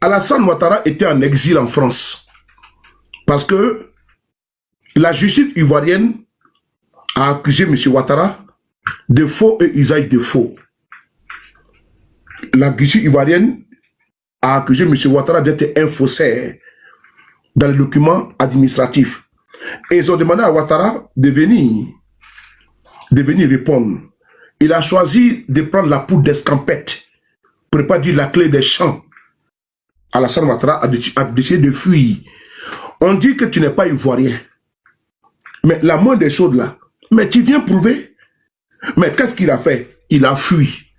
Alassane Ouattara était en exil en France. Parce que la justice ivoirienne a accusé M. Ouattara de faux et usage de faux. La justice ivoirienne a accusé M. Ouattara d'être un faussaire dans les documents administratifs. Et ils ont demandé à Ouattara de venir répondre. Il a choisi de prendre la poudre d'escampette pour ne pas dire la clé des champs. Alassane Ouattara a décidé de fuir. On dit que tu n'es pas ivoirien. Mais la moindre des choses là, mais tu viens prouver. Mais qu'est-ce qu'il a fait? Il a fui.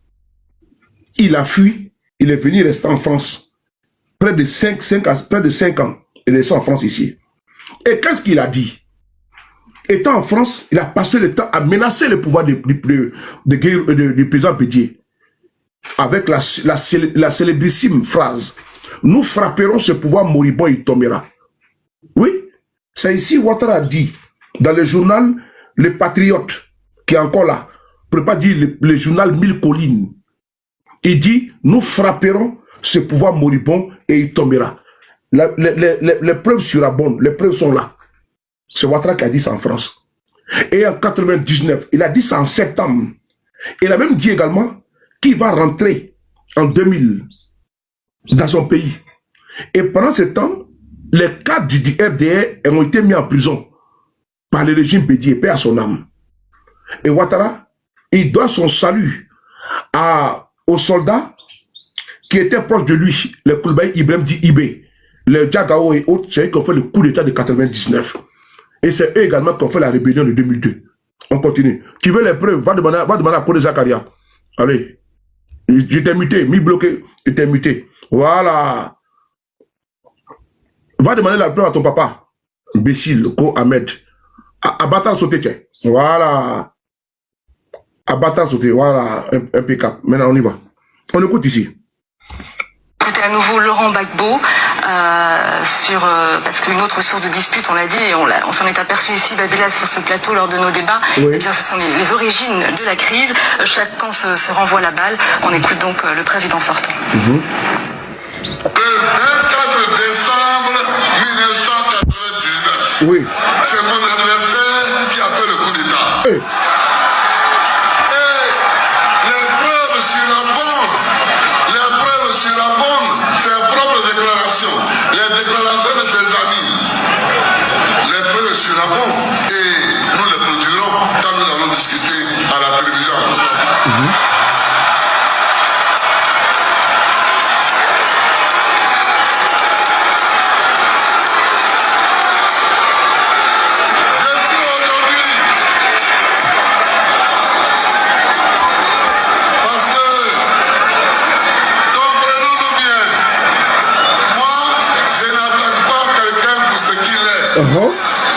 Il a fui. Il est venu rester en France. Près de 5 ans. Il est resté en France ici. Et qu'est-ce qu'il a dit? Étant en France, il a passé le temps à menacer le pouvoir du président Bédié. Avec la célébrissime phrase: nous frapperons ce pouvoir moribond, il tombera. Oui, c'est ici Ouattara a dit, dans le journal Le Patriote, qui est encore là, pour ne pas dire le journal Mille Collines. Il dit, nous frapperons ce pouvoir moribond et il tombera. Les preuves surabondent, les preuves sont là. C'est Ouattara qui a dit ça en France. Et en 99, il a dit ça en septembre. Il a même dit également qu'il va rentrer en 2000 dans son pays. Et pendant ce temps, les cadres du RDR ont été mis en prison par le régime Bédié, paix à son âme. Et Ouattara, il doit son salut aux soldats qui étaient proches de lui, les Koulbaï Ibrahim dit Ibé, les Djagao et autres, c'est eux qui ont fait le coup d'état de 99. Et c'est eux également qui ont fait la rébellion de 2002. On continue. Tu veux les preuves? Va demander à Kodé Zakaria. Allez. Je t'ai muté, mis bloqué, je t'ai muté. Voilà. Va demander la preuve à ton papa. Imbécile, Ko Ahmed. Abatar sauté, tiens. Voilà. Abatar sauté, voilà. Impeccable. Maintenant, on y va. On écoute ici. C'était à nouveau Laurent Gbagbo parce qu'une autre source de dispute, on l'a dit, et on s'en est aperçu ici, Babila, sur ce plateau lors de nos débats. Oui. Eh bien, ce sont les origines de la crise. Chaque camp se renvoie la balle. On écoute donc le président sortant. Le 24 décembre 1999, oui. C'est mon adversaire qui a fait le coup d'État. Et les preuves surabondent ses propres déclarations, les déclarations de ses amis. Les preuves surabondent et nous les produirons quand nous allons discuter à la télévision.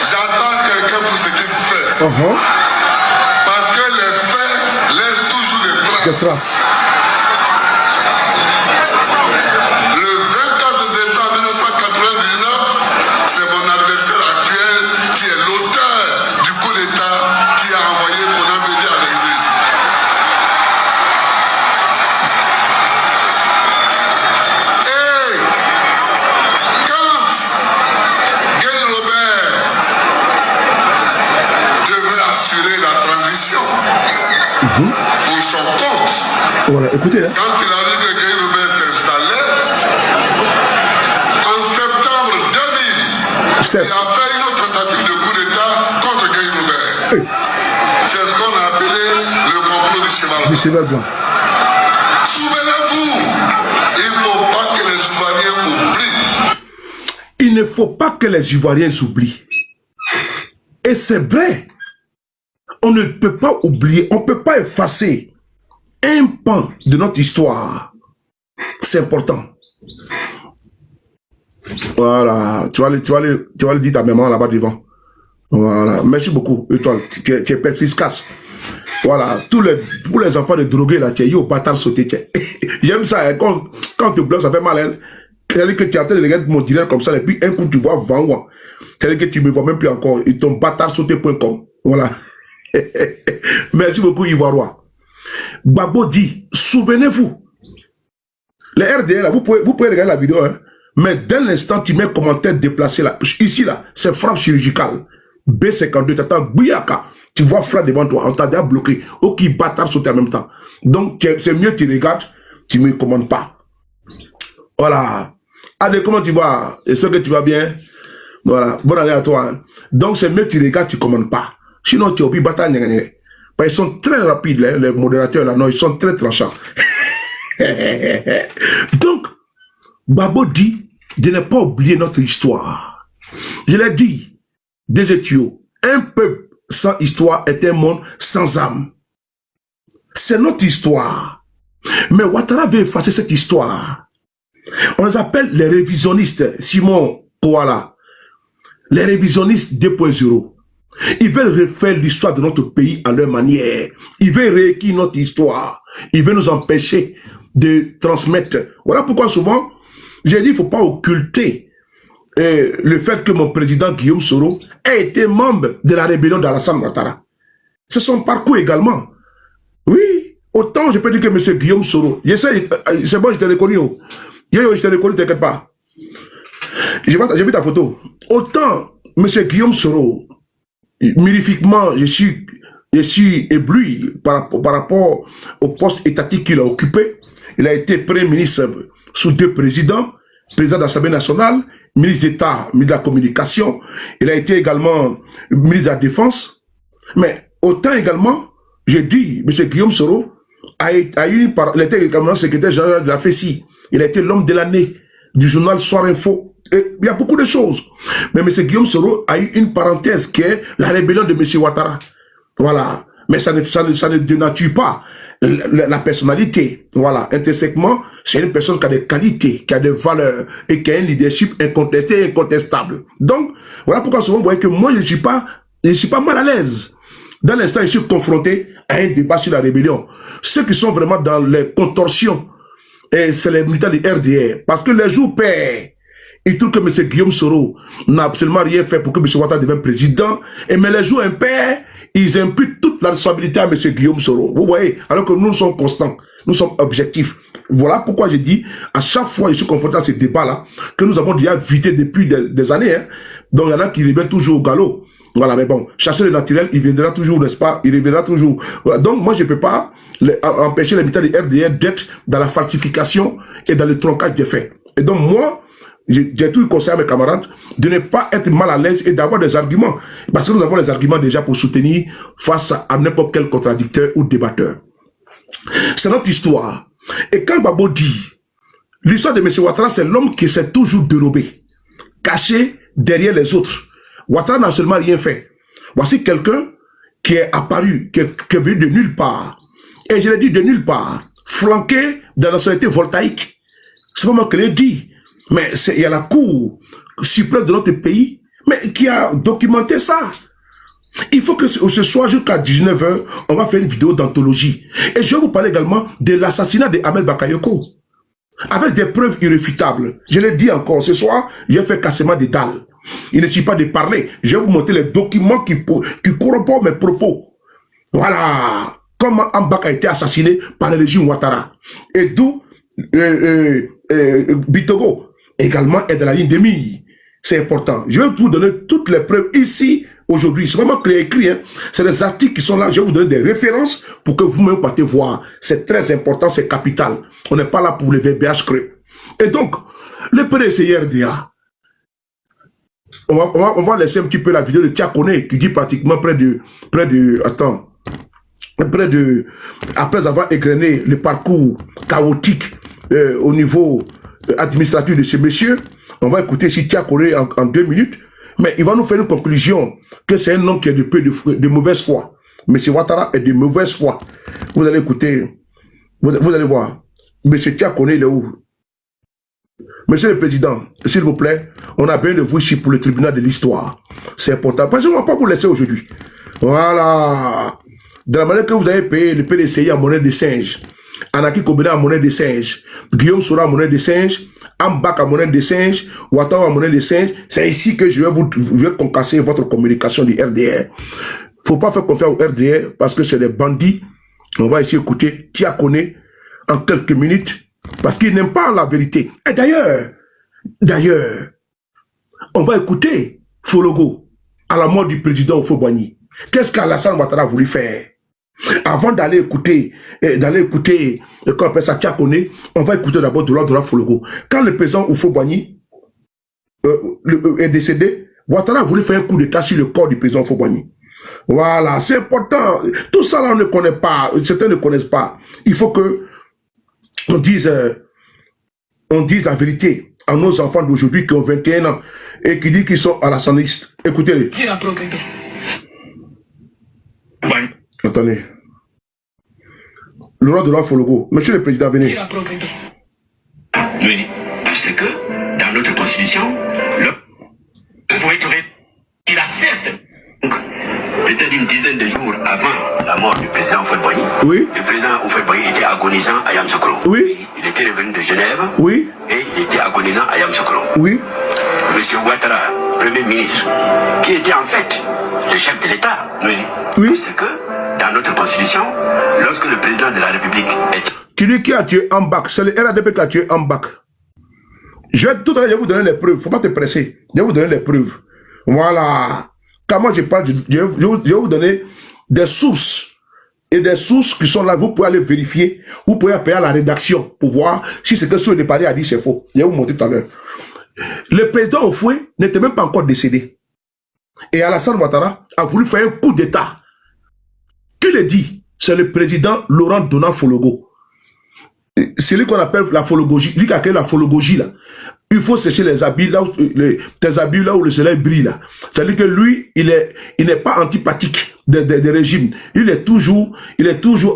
J'attends quelqu'un pour ce qu'il fait. Parce que les faits laissent toujours des traces. Le 24 décembre 1999, c'est mon adversaire actuel qui est l'auteur du coup d'État qui a envoyé Konan Bédié à l'exil. Pour son compte. Voilà, écoutez. Hein. Quand il a vu que Guy Robert s'installait, en septembre 2000, il a fait une tentative de coup d'État contre Guy Robert. C'est ce qu'on a appelé le complot du cheval blanc. Souvenez-vous, il ne faut pas que les Ivoiriens oublient. Il ne faut pas que les Ivoiriens s'oublient. Et c'est vrai. On ne peut pas oublier, on ne peut pas effacer un pan de notre histoire. C'est important. Voilà, tu vas le dire à ta maman là-bas devant. Voilà, merci beaucoup. Et toi, tu es perspicace. Voilà, tous les enfants de drogués là, tu es au bâtard sauté. J'aime ça, hein, quand tu bloques, ça fait mal. Hein. C'est-à-dire que tu es en train de regarder mon direct comme ça, et puis un coup tu vois Van. C'est-à-dire que tu ne me vois même plus encore. Et ton bâtard sauté.com. Voilà. Merci beaucoup, Ivoirois. Gbagbo dit, souvenez-vous, Les RDR, là, vous pouvez regarder la vidéo, hein. Mais dès l'instant, tu mets commentaire déplacé là. Ici, là, c'est frappe chirurgicale. B52, t'attends, bouyaka. Tu vois frappe devant toi, on t'a déjà bloqué. Ok, bâtard sauter en même temps. Donc, c'est mieux que tu regardes, tu ne me commandes pas. Voilà. Allez, comment tu vas? Est-ce que tu vas bien? Voilà. Bonne année à toi. Hein. Donc, c'est mieux que tu regardes, tu ne commandes pas. Sinon, tu as oublié bâtard. Ils sont très rapides, les modérateurs là. Non, ils sont très tranchants. Donc, Babo dit de ne pas oublier notre histoire. Je l'ai dit, des étudiants, un peuple sans histoire est un monde sans âme. C'est notre histoire. Mais Ouattara veut effacer cette histoire. On les appelle les révisionnistes, Simon Koala. Les révisionnistes 2.0. Ils veulent refaire l'histoire de notre pays à leur manière. Ils veulent réécrire notre histoire. Ils veulent nous empêcher de transmettre. Voilà pourquoi souvent, j'ai dit, il ne faut pas occulter le fait que mon président Guillaume Soro a été membre de la rébellion d'Alassane Ouattara. C'est son parcours également. Oui, autant je peux dire que M. Guillaume Soro, c'est bon, je t'ai reconnu. Yo, je t'ai reconnu, t'inquiète pas. J'ai vu ta photo. Autant M. Guillaume Soro, mirifiquement, je suis ébloui par rapport au poste étatique qu'il a occupé. Il a été Premier ministre sous 2 présidents, président de l'Assemblée nationale, ministre d'État, ministre de la Communication. Il a été également ministre de la Défense. Mais autant également, j'ai dit, M. Guillaume Soro il était également secrétaire général de la FECI. Il a été l'homme de l'année du journal Soir Info. Et il y a beaucoup de choses. Mais M. Guillaume Soro a eu une parenthèse qui est la rébellion de M. Ouattara. Voilà. Mais ça ne dénature pas la personnalité. Voilà. Intrinsèquement, c'est une personne qui a des qualités, qui a des valeurs et qui a un leadership incontesté et incontestable. Donc, voilà pourquoi souvent vous voyez que moi, je ne suis pas mal à l'aise. Dans l'instant, je suis confronté à un débat sur la rébellion. Ceux qui sont vraiment dans les contorsions, c'est les militants du RDR. Parce que les jours paient. Ils trouvent que M. Guillaume Soro n'a absolument rien fait pour que M. Ouattara devienne président. Mais les jours impairs, ils imputent toute la responsabilité à M. Guillaume Soro. Vous voyez, alors que nous sommes constants, nous sommes objectifs. Voilà pourquoi je dis, à chaque fois que je suis confronté à ces débats-là, que nous avons déjà évité depuis des années. Hein. Donc il y en a qui reviennent toujours au galop. Voilà, mais bon, chasser le naturel, il viendra toujours, n'est-ce pas? Il reviendra toujours. Voilà. Donc moi, je ne peux pas empêcher les militants du RDR d'être dans la falsification et dans le troncage des faits. Et donc moi, j'ai tout conseillé à mes camarades de ne pas être mal à l'aise et d'avoir des arguments. Parce que nous avons les arguments déjà pour soutenir face à n'importe quel contradicteur ou débatteur. C'est notre histoire. Et quand Babo dit, l'histoire de M. Ouattara, c'est l'homme qui s'est toujours dérobé, caché derrière les autres. Ouattara n'a seulement rien fait. Voici quelqu'un qui est apparu, qui est venu de nulle part. Et je l'ai dit de nulle part, flanqué dans la société voltaïque. C'est pas moi qui l'ai dit. Mais il y a la Cour suprême de notre pays, mais qui a documenté ça. Il faut que ce soir, jusqu'à 19 h, on va faire une vidéo d'anthologie. Et je vais vous parler également de l'assassinat de Ahmed Bakayoko. Avec des preuves irréfutables. Je l'ai dit encore, ce soir, j'ai fait cassement des dalles. Il ne suffit pas de parler. Je vais vous montrer les documents qui corroborent mes propos. Voilà. Comment Ambak a été assassiné par le régime Ouattara. Et d'où Bitogo également est dans la ligne de mire. C'est important. Je vais vous donner toutes les preuves ici, aujourd'hui. C'est vraiment clair écrit. Hein? C'est les articles qui sont là. Je vais vous donner des références pour que vous-même partez voir. C'est très important, c'est capital. On n'est pas là pour les VBH creux. Et donc, le PDCRDA, on va laisser un petit peu la vidéo de Tiakone qui dit pratiquement après avoir égrené le parcours chaotique au niveau administratif de ce monsieur, on va écouter si Tiakone en 2 minutes, mais il va nous faire une conclusion que c'est un homme qui est de mauvaise foi. Monsieur Ouattara est de mauvaise foi. Vous allez écouter, vous allez voir. Monsieur Tiakone, il est où? Monsieur le Président, s'il vous plaît, on a besoin de vous ici pour le tribunal de l'histoire. C'est important. Parce qu'on ne va pas vous laisser aujourd'hui. Voilà. De la manière que vous avez payé le PDCI à monnaie de singe, Anaki Kobena à monnaie de singe, Guillaume Soro à monnaie de singe, Ambak à monnaie de singe, Ouattara à monnaie de singe, c'est ici que je vais concasser votre communication du RDR. Il ne faut pas faire confiance au RDR parce que c'est des bandits. On va ici écouter Tiakone en quelques minutes. Parce qu'il n'aime pas la vérité. Et d'ailleurs, on va écouter Fologo à la mort du président Houphouët-Boigny. Qu'est-ce qu'Alassane Ouattara a voulu faire? Avant d'aller écouter, quand on appelle ça Tchakone, on va écouter d'abord de l'ordre de Fologo. Quand le président Houphouët-Boigny est décédé, Ouattara a voulu faire un coup d'état sur le corps du président Houphouët-Boigny. Voilà, c'est important. Tout ça là, on ne connaît pas, certains ne connaissent pas. Il faut que on dise la vérité à nos enfants d'aujourd'hui qui ont 21 ans et qui disent qu'ils sont alassanistes. Écoutez-les. Attendez. Le roi de Fologo. Monsieur le Président, venez. Oui, parce que dans notre constitution, le poète aurait qu'il accepte. Peut-être une dizaine de jours avant la mort du président Houphouët-Boigny, oui. Le président Houphouët-Boigny était agonisant à Yamoussoukro. Oui. Il était revenu de Genève. Oui. Et il était agonisant à Yamoussoukro. Oui. Monsieur Ouattara, Premier ministre, qui était en fait le chef de l'État. Oui. Parce que dans notre constitution, lorsque le président de la République est... Tu dis qui a tué Ambak? C'est le RADP qui a tué Ambak. Je vais tout à l'heure, je vais vous donner les preuves. Il ne faut pas te presser. Je vais vous donner les preuves. Voilà. Quand moi je parle, je vais vous donner des sources. Et des sources qui sont là, vous pouvez aller vérifier. Vous pouvez appeler à la rédaction pour voir si ce que ce parler a dit c'est faux. Je vais vous montrer tout à l'heure. Le président Houphouët n'était même pas encore décédé. Et Alassane Ouattara a voulu faire un coup d'état. Qui le dit? C'est le président Laurent Dona Fologo. C'est lui qu'on appelle la fologogie. Lui qui a créé la fologogie là. Il faut sécher les habits là où, tes habits là où le soleil brille là. C'est-à-dire que lui, il n'est pas antipathique des régimes. Il est toujours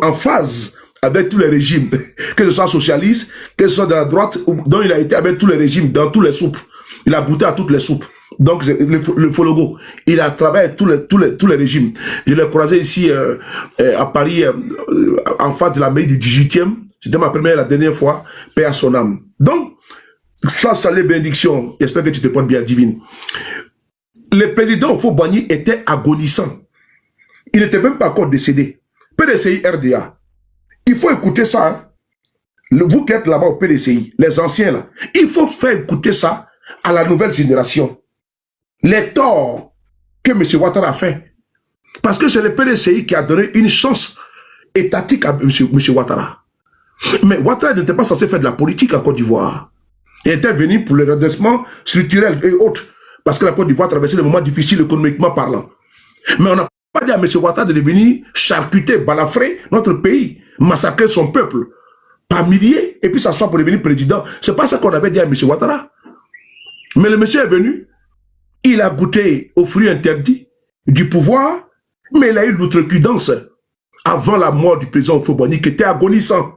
en phase avec tous les régimes. Que ce soit socialiste, que ce soit de la droite, dont il a été avec tous les régimes, dans tous les soupes. Il a goûté à toutes les soupes. Donc, le Fologo, il a travaillé avec tous les régimes. Je l'ai croisé ici, à Paris, en face de la mairie du 18e. C'était ma première et la dernière fois, paix à son âme. Donc, ça les bénédictions. J'espère que tu te portes bien, divine. Le président Houphouët-Boigny était agonisant. Il n'était même pas encore décédé. PDCI RDA. Il faut écouter ça. Hein. Vous qui êtes là-bas au PDCI, les anciens là, il faut faire écouter ça à la nouvelle génération. Les torts que M. Ouattara a fait. Parce que c'est le PDCI qui a donné une chance étatique à M. Ouattara. Mais Ouattara n'était pas censé faire de la politique en Côte d'Ivoire. Il était venu pour le redressement structurel et autres. Parce que la Côte d'Ivoire traversait des moments difficiles économiquement parlant. Mais on n'a pas dit à M. Ouattara de venir charcuter, balafrer notre pays, massacrer son peuple par milliers, et puis s'asseoir pour devenir président. C'est pas ça qu'on avait dit à M. Ouattara. Mais le monsieur est venu, il a goûté aux fruits interdits du pouvoir, mais il a eu l'outrecuidance avant la mort du président Houphouët-Boigny qui était agonisant.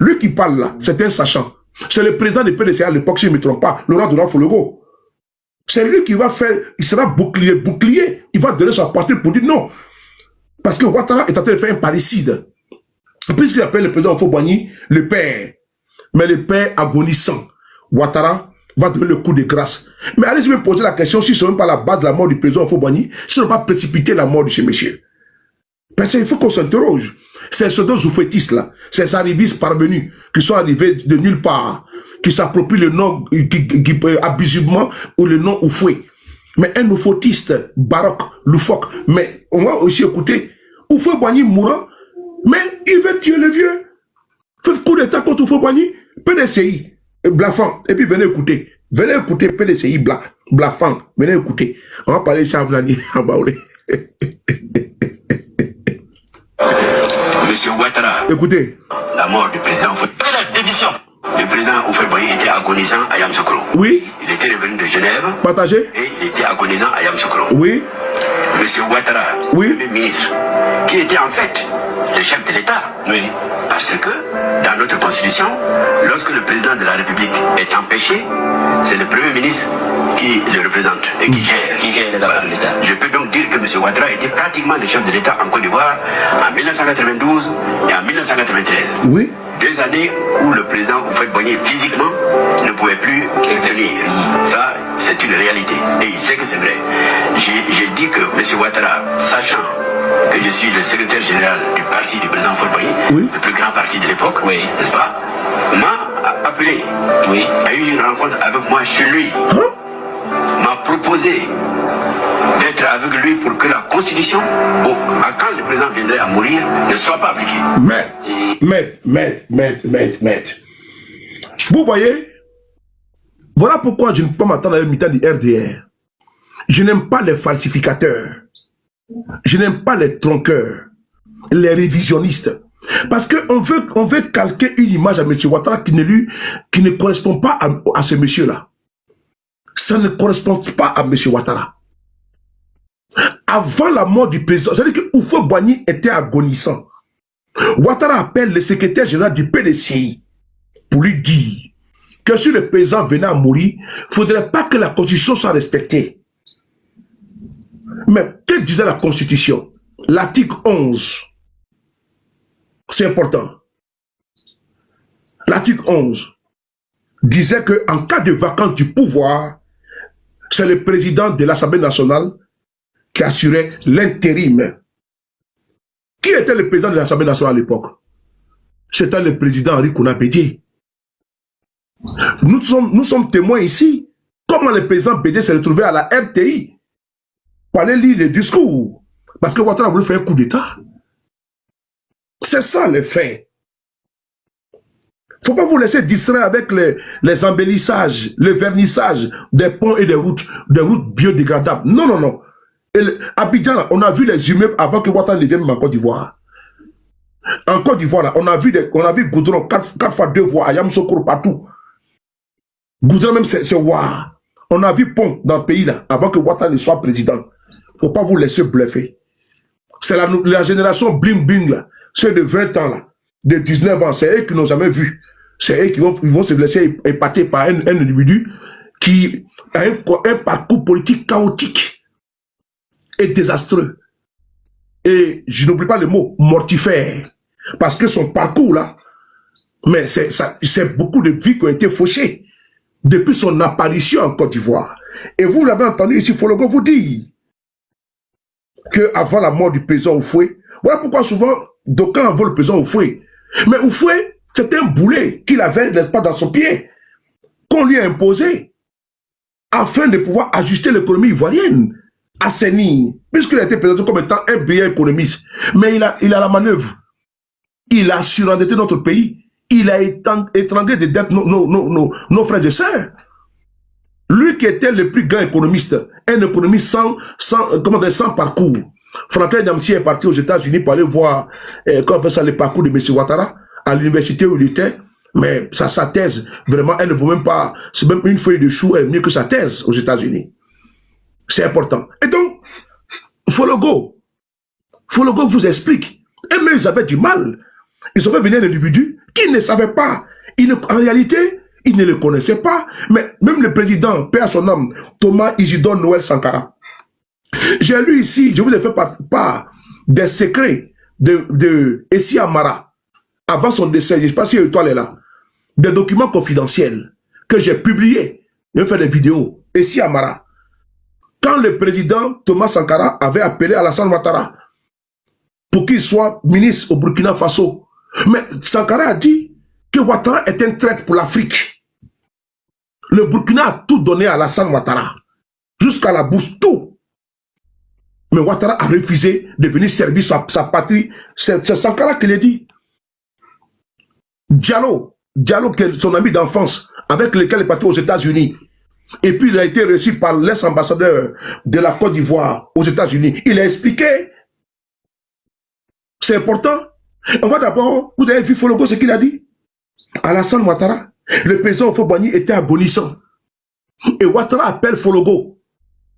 Lui qui parle là, c'est un sachant. C'est le président du PDCA à l'époque, si je ne me trompe pas, Laurent Dona Fologo. C'est lui qui va faire, il sera bouclier, il va donner sa partie pour dire non. Parce que Ouattara est en train de faire un parricide. Puisqu'il appelle le président Houphouët-Boigny le père. Mais le père agonisant. Ouattara va donner le coup de grâce. Mais allez-y me poser la question, si ce n'est même pas la base de la mort du président Houphouët-Boigny, si ce n'est pas précipiter la mort de ce monsieur. Parce qu'il faut qu'on s'interroge. C'est ce deux oufétistes là, ces arrivistes parvenus, qui sont arrivés de nulle part, qui s'approprient le nom abusivement ou le nom Oufoué. Mais un oufotiste baroque, loufoque, mais on va aussi écouter Houphouët-Boigny mourant, mais il veut tuer le vieux. Fait coup d'état contre Houphouët-Boigny, PDCI, Blafang, et puis venez écouter PDCI, Blafang, venez écouter. On va parler ça à Blani, à Baoulé. Monsieur Ouattara, écoutez. La mort du président Houphouët-Boigny. C'est la démission. Le président Houphouët-Boigny était agonisant à Yamoussoukro. Oui. Il était revenu de Genève. Partagé. Et il était agonisant à Yamoussoukro. Oui. Monsieur Ouattara, oui. Le ministre, qui était en fait le chef de l'État. Oui. Parce que dans notre constitution, lorsque le président de la République est empêché, c'est le Premier ministre qui le représente et qui gère l'État. Je peux donc dire que M. Ouattara était pratiquement le chef de l'État en Côte d'Ivoire en 1992 et en 1993. Oui. 2 années où le président Houphouët-Boigny physiquement ne pouvait plus venir. Ça, c'est une réalité. Et il sait que c'est vrai. J'ai dit que M. Ouattara, sachant que je suis le secrétaire général du parti du président Houphouët-Boigny, oui. Le plus grand parti de l'époque, oui. N'est-ce pas, m'a appelé, Oui. a eu une rencontre avec moi chez lui, m'a proposé d'être avec lui pour que la Constitution, quand le président viendrait à mourir, ne soit pas appliquée. Maître. Vous voyez, voilà pourquoi je ne peux pas m'attendre à la mi-temps du RDR. Je n'aime pas les falsificateurs. Je n'aime pas les tronqueurs, les révisionnistes. Parce qu'on veut calquer une image à M. Ouattara qui ne correspond pas à ce monsieur-là. Ça ne correspond pas à M. Ouattara. Avant la mort du président, c'est-à-dire que Oufo Boigny était agonisant. Ouattara appelle le secrétaire général du PDCI pour lui dire que si le président venait à mourir, il ne faudrait pas que la Constitution soit respectée. Mais que disait la Constitution? L'article 11. C'est important. L'article 11 disait qu'en cas de vacance du pouvoir, c'est le président de l'Assemblée nationale qui assurait l'intérim. Qui était le président de l'Assemblée nationale à l'époque? C'était le président Henri Konan Bédié. Nous sommes témoins ici. Comment le président Bédié s'est retrouvé à la RTI pour aller lire les discours? Parce que Ouattara a voulu faire un coup d'État. C'est ça le fait. Il ne faut pas vous laisser distraire avec les embellissages, le vernissage des ponts et des routes biodégradables. Non. Abidjan, on a vu les immeubles avant que Ouattara ne vienne en Côte d'Ivoire. En Côte d'Ivoire, là, on a vu goudron 4 fois 2 voies à Yamoussoukro partout. Goudron même, c'est waouh. On a vu pont dans le pays là, avant que Ouattara ne soit président. Il ne faut pas vous laisser bluffer. C'est la génération bling bling là. Ceux de 20 ans là, de 19 ans, c'est eux qui n'ont jamais vu. C'est eux qui vont se laisser épater par un individu qui a un parcours politique chaotique et désastreux. Et je n'oublie pas le mot mortifère. Parce que son parcours là, mais c'est beaucoup de vies qui ont été fauchées depuis son apparition en Côte d'Ivoire. Et vous l'avez entendu ici, Fologo vous dit qu'avant la mort du président Oufoué, voilà pourquoi souvent d'aucuns envoient le président Oufoué. Mais Oufoué, c'était un boulet qu'il avait, n'est-ce pas, dans son pied, qu'on lui a imposé, afin de pouvoir ajuster l'économie ivoirienne, assainir, puisqu'il a été présenté comme étant un brillant économiste. Mais il a la manœuvre. Il a surendetté notre pays. Il a étranglé des dettes nos frères et sœurs. Lui qui était le plus grand économiste, un économiste sans parcours. Franklin Nyamsi est parti aux États-Unis pour aller voir comment on appelle ça, le parcours de M. Ouattara à l'université où il était. Mais sa thèse, vraiment, elle ne vaut même pas, c'est même une feuille de chou, elle est mieux que sa thèse aux États-Unis. C'est important. Et donc, Fologo vous explique. Et même ils avaient du mal. Ils ont fait venir un individu qui ne savait pas. En réalité, ils ne le connaissaient pas. Mais même le président, paix à son âme, Thomas Isidore Noël Sankara. J'ai lu ici, je vous ai fait part des secrets de Essi Amara avant son décès. Je ne sais pas si l'étoile est là. Des documents confidentiels que j'ai publiés. J'ai fait des vidéos. Essi Amara. Quand le président Thomas Sankara avait appelé Alassane Ouattara pour qu'il soit ministre au Burkina Faso, mais Sankara a dit que Ouattara est un traître pour l'Afrique. Le Burkina a tout donné à Alassane Ouattara, jusqu'à la bourse, tout. Mais Ouattara a refusé de venir servir sa patrie. C'est Sankara qui l'a dit. Diallo, qui est son ami d'enfance, avec lequel il est parti aux États-Unis. Et puis il a été reçu par l'ex-ambassadeur de la Côte d'Ivoire aux États-Unis. Il a expliqué. C'est important. On va d'abord, vous avez vu Fologo ce qu'il a dit? Alassane Ouattara, le président Oufo Boigny était agonisant. Et Ouattara appelle Fologo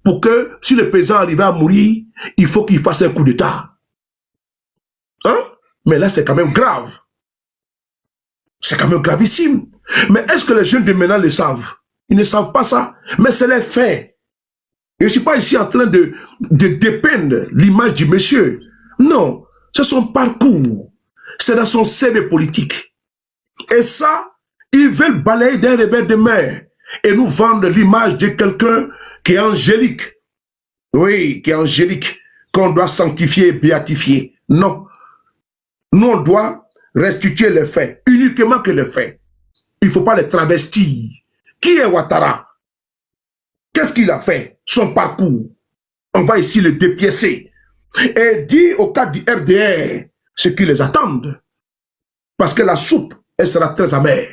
pour que si le président arrivait à mourir, il faut qu'il fasse un coup d'État. Hein? Mais là, c'est quand même grave. C'est quand même gravissime. Mais est-ce que les jeunes de maintenant le savent? Ils ne savent pas ça. Mais c'est les faits. Et je ne suis pas ici en train de dépeindre l'image du monsieur. Non. C'est son parcours. C'est dans son CV politique. Et ça, ils veulent balayer d'un revers de main et nous vendre l'image de quelqu'un qui est angélique. Oui, qui est angélique, qu'on doit sanctifier et béatifier. Non. Nous, on doit restituer les faits, uniquement que les faits. Il ne faut pas les travestir. Qui est Ouattara? Qu'est-ce qu'il a fait? Son parcours. On va ici le dépiécer. Et dire au cas du RDR ce qui les attendent. Parce que la soupe, elle sera très amère.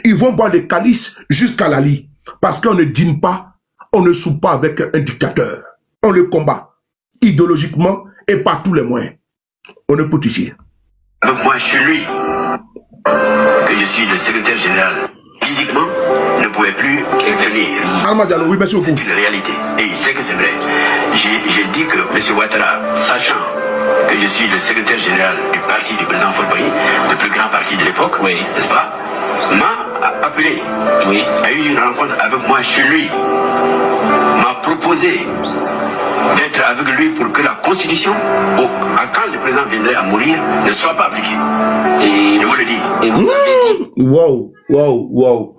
Ils vont boire des calices jusqu'à la lit. Parce qu'on ne dîne pas, on ne soupe pas avec un dictateur. On le combat idéologiquement et par tous les moyens. On écoute ici. Moi, je suis lui, que je suis le secrétaire général. Physiquement, ne pouvait plus venir. Alma Diallo, oui, merci beaucoup. C'est une réalité. Et il sait que c'est vrai. J'ai dit que M. Ouattara, sachant que je suis le secrétaire général du parti du président Faure-Boigny, le plus grand parti de l'époque, Oui. n'est-ce pas, m'a appelé, Oui. a eu une rencontre avec moi chez lui, m'a proposé d'être avec lui pour que la Constitution, quand le président viendrait à mourir, ne soit pas appliquée. Et Je vous le dis. vous avez dit, Wow, wow, wow.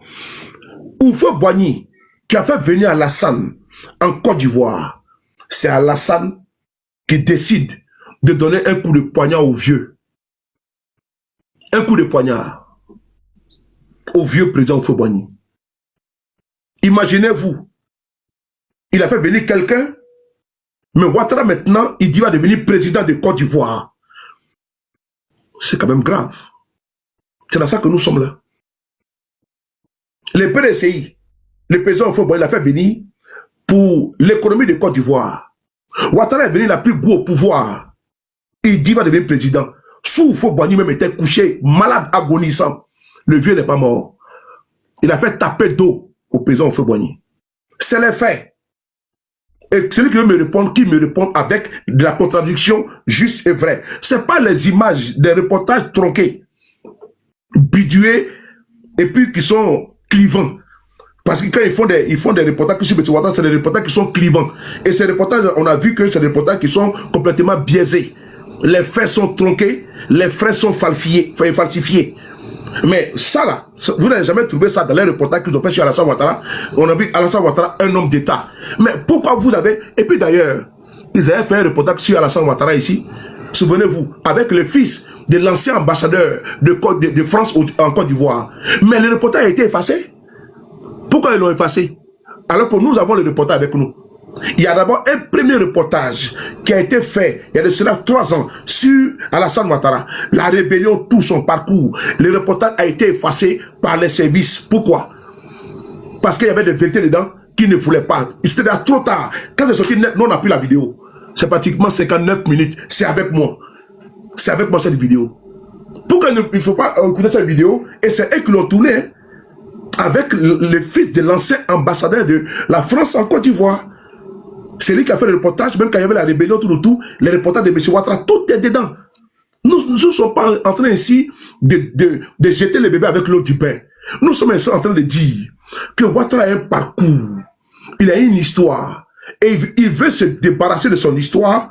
Faure-Boigny, qui a fait venir Alassane en Côte d'Ivoire, c'est Alassane qui décide de donner un coup de poignard au vieux. Un coup de poignard au vieux président Faure-Boigny. Imaginez-vous, il a fait venir quelqu'un, mais Ouattara maintenant, il dit va devenir président de Côte d'Ivoire. C'est quand même grave. C'est dans ça que nous sommes là. Le PDCI, le président Faure-Boigny l'a fait venir pour l'économie de Côte d'Ivoire. Ouattara est venu, il a pris goût au pouvoir. Il dit qu'il va devenir président. Sous Faure-Boigny même était couché, malade, agonisant. Le vieux n'est pas mort. Il a fait taper d'eau au président Faure-Boigny. C'est les faits. Et celui qui veut me répondre, qui me répond avec de la contradiction juste et vraie. Ce n'est pas les images des reportages tronqués, bidoués, et puis qui sont clivants. Parce que quand ils font des reportages sur M. Ouattara, c'est des reportages qui sont clivants. Et ces reportages, on a vu que c'est des reportages qui sont complètement biaisés. Les faits sont tronqués, les faits sont falsifiés. Mais ça là, vous n'avez jamais trouvé ça dans les reportages qu'ils ont fait sur Alassane Ouattara. On a vu Alassane Ouattara, un homme d'État. Mais pourquoi vous avez... Et puis d'ailleurs, ils avaient fait un reportage sur Alassane Ouattara ici. Souvenez-vous, avec le fils de l'ancien ambassadeur de France en Côte d'Ivoire. Mais le reportage a été effacé. Pourquoi ils l'ont effacé? Alors que nous avons le reportage avec nous. Il y a d'abord un premier reportage qui a été fait il y a de cela 3 ans sur Alassane Ouattara. La rébellion, tout son parcours. Le reportage a été effacé par les services. Pourquoi? Parce qu'il y avait des vérités dedans qui ne voulaient pas. C'était déjà trop tard. Quand c'est sorti net, nous on n'a plus la vidéo. C'est pratiquement 59 minutes. C'est avec moi. C'est avec moi cette vidéo. Pourquoi il ne faut pas écouter cette vidéo? Et c'est eux qui l'ont tourné, hein, avec le fils de l'ancien ambassadeur de la France en Côte d'Ivoire. C'est lui qui a fait le reportage, même quand il y avait la rébellion tout autour, les reportages de M. Ouattara, tout est dedans. Nous ne sommes pas en train ici de jeter le bébé avec l'eau du bain. Nous sommes en train de dire que Ouattara a un parcours, il a une histoire, et il veut se débarrasser de son histoire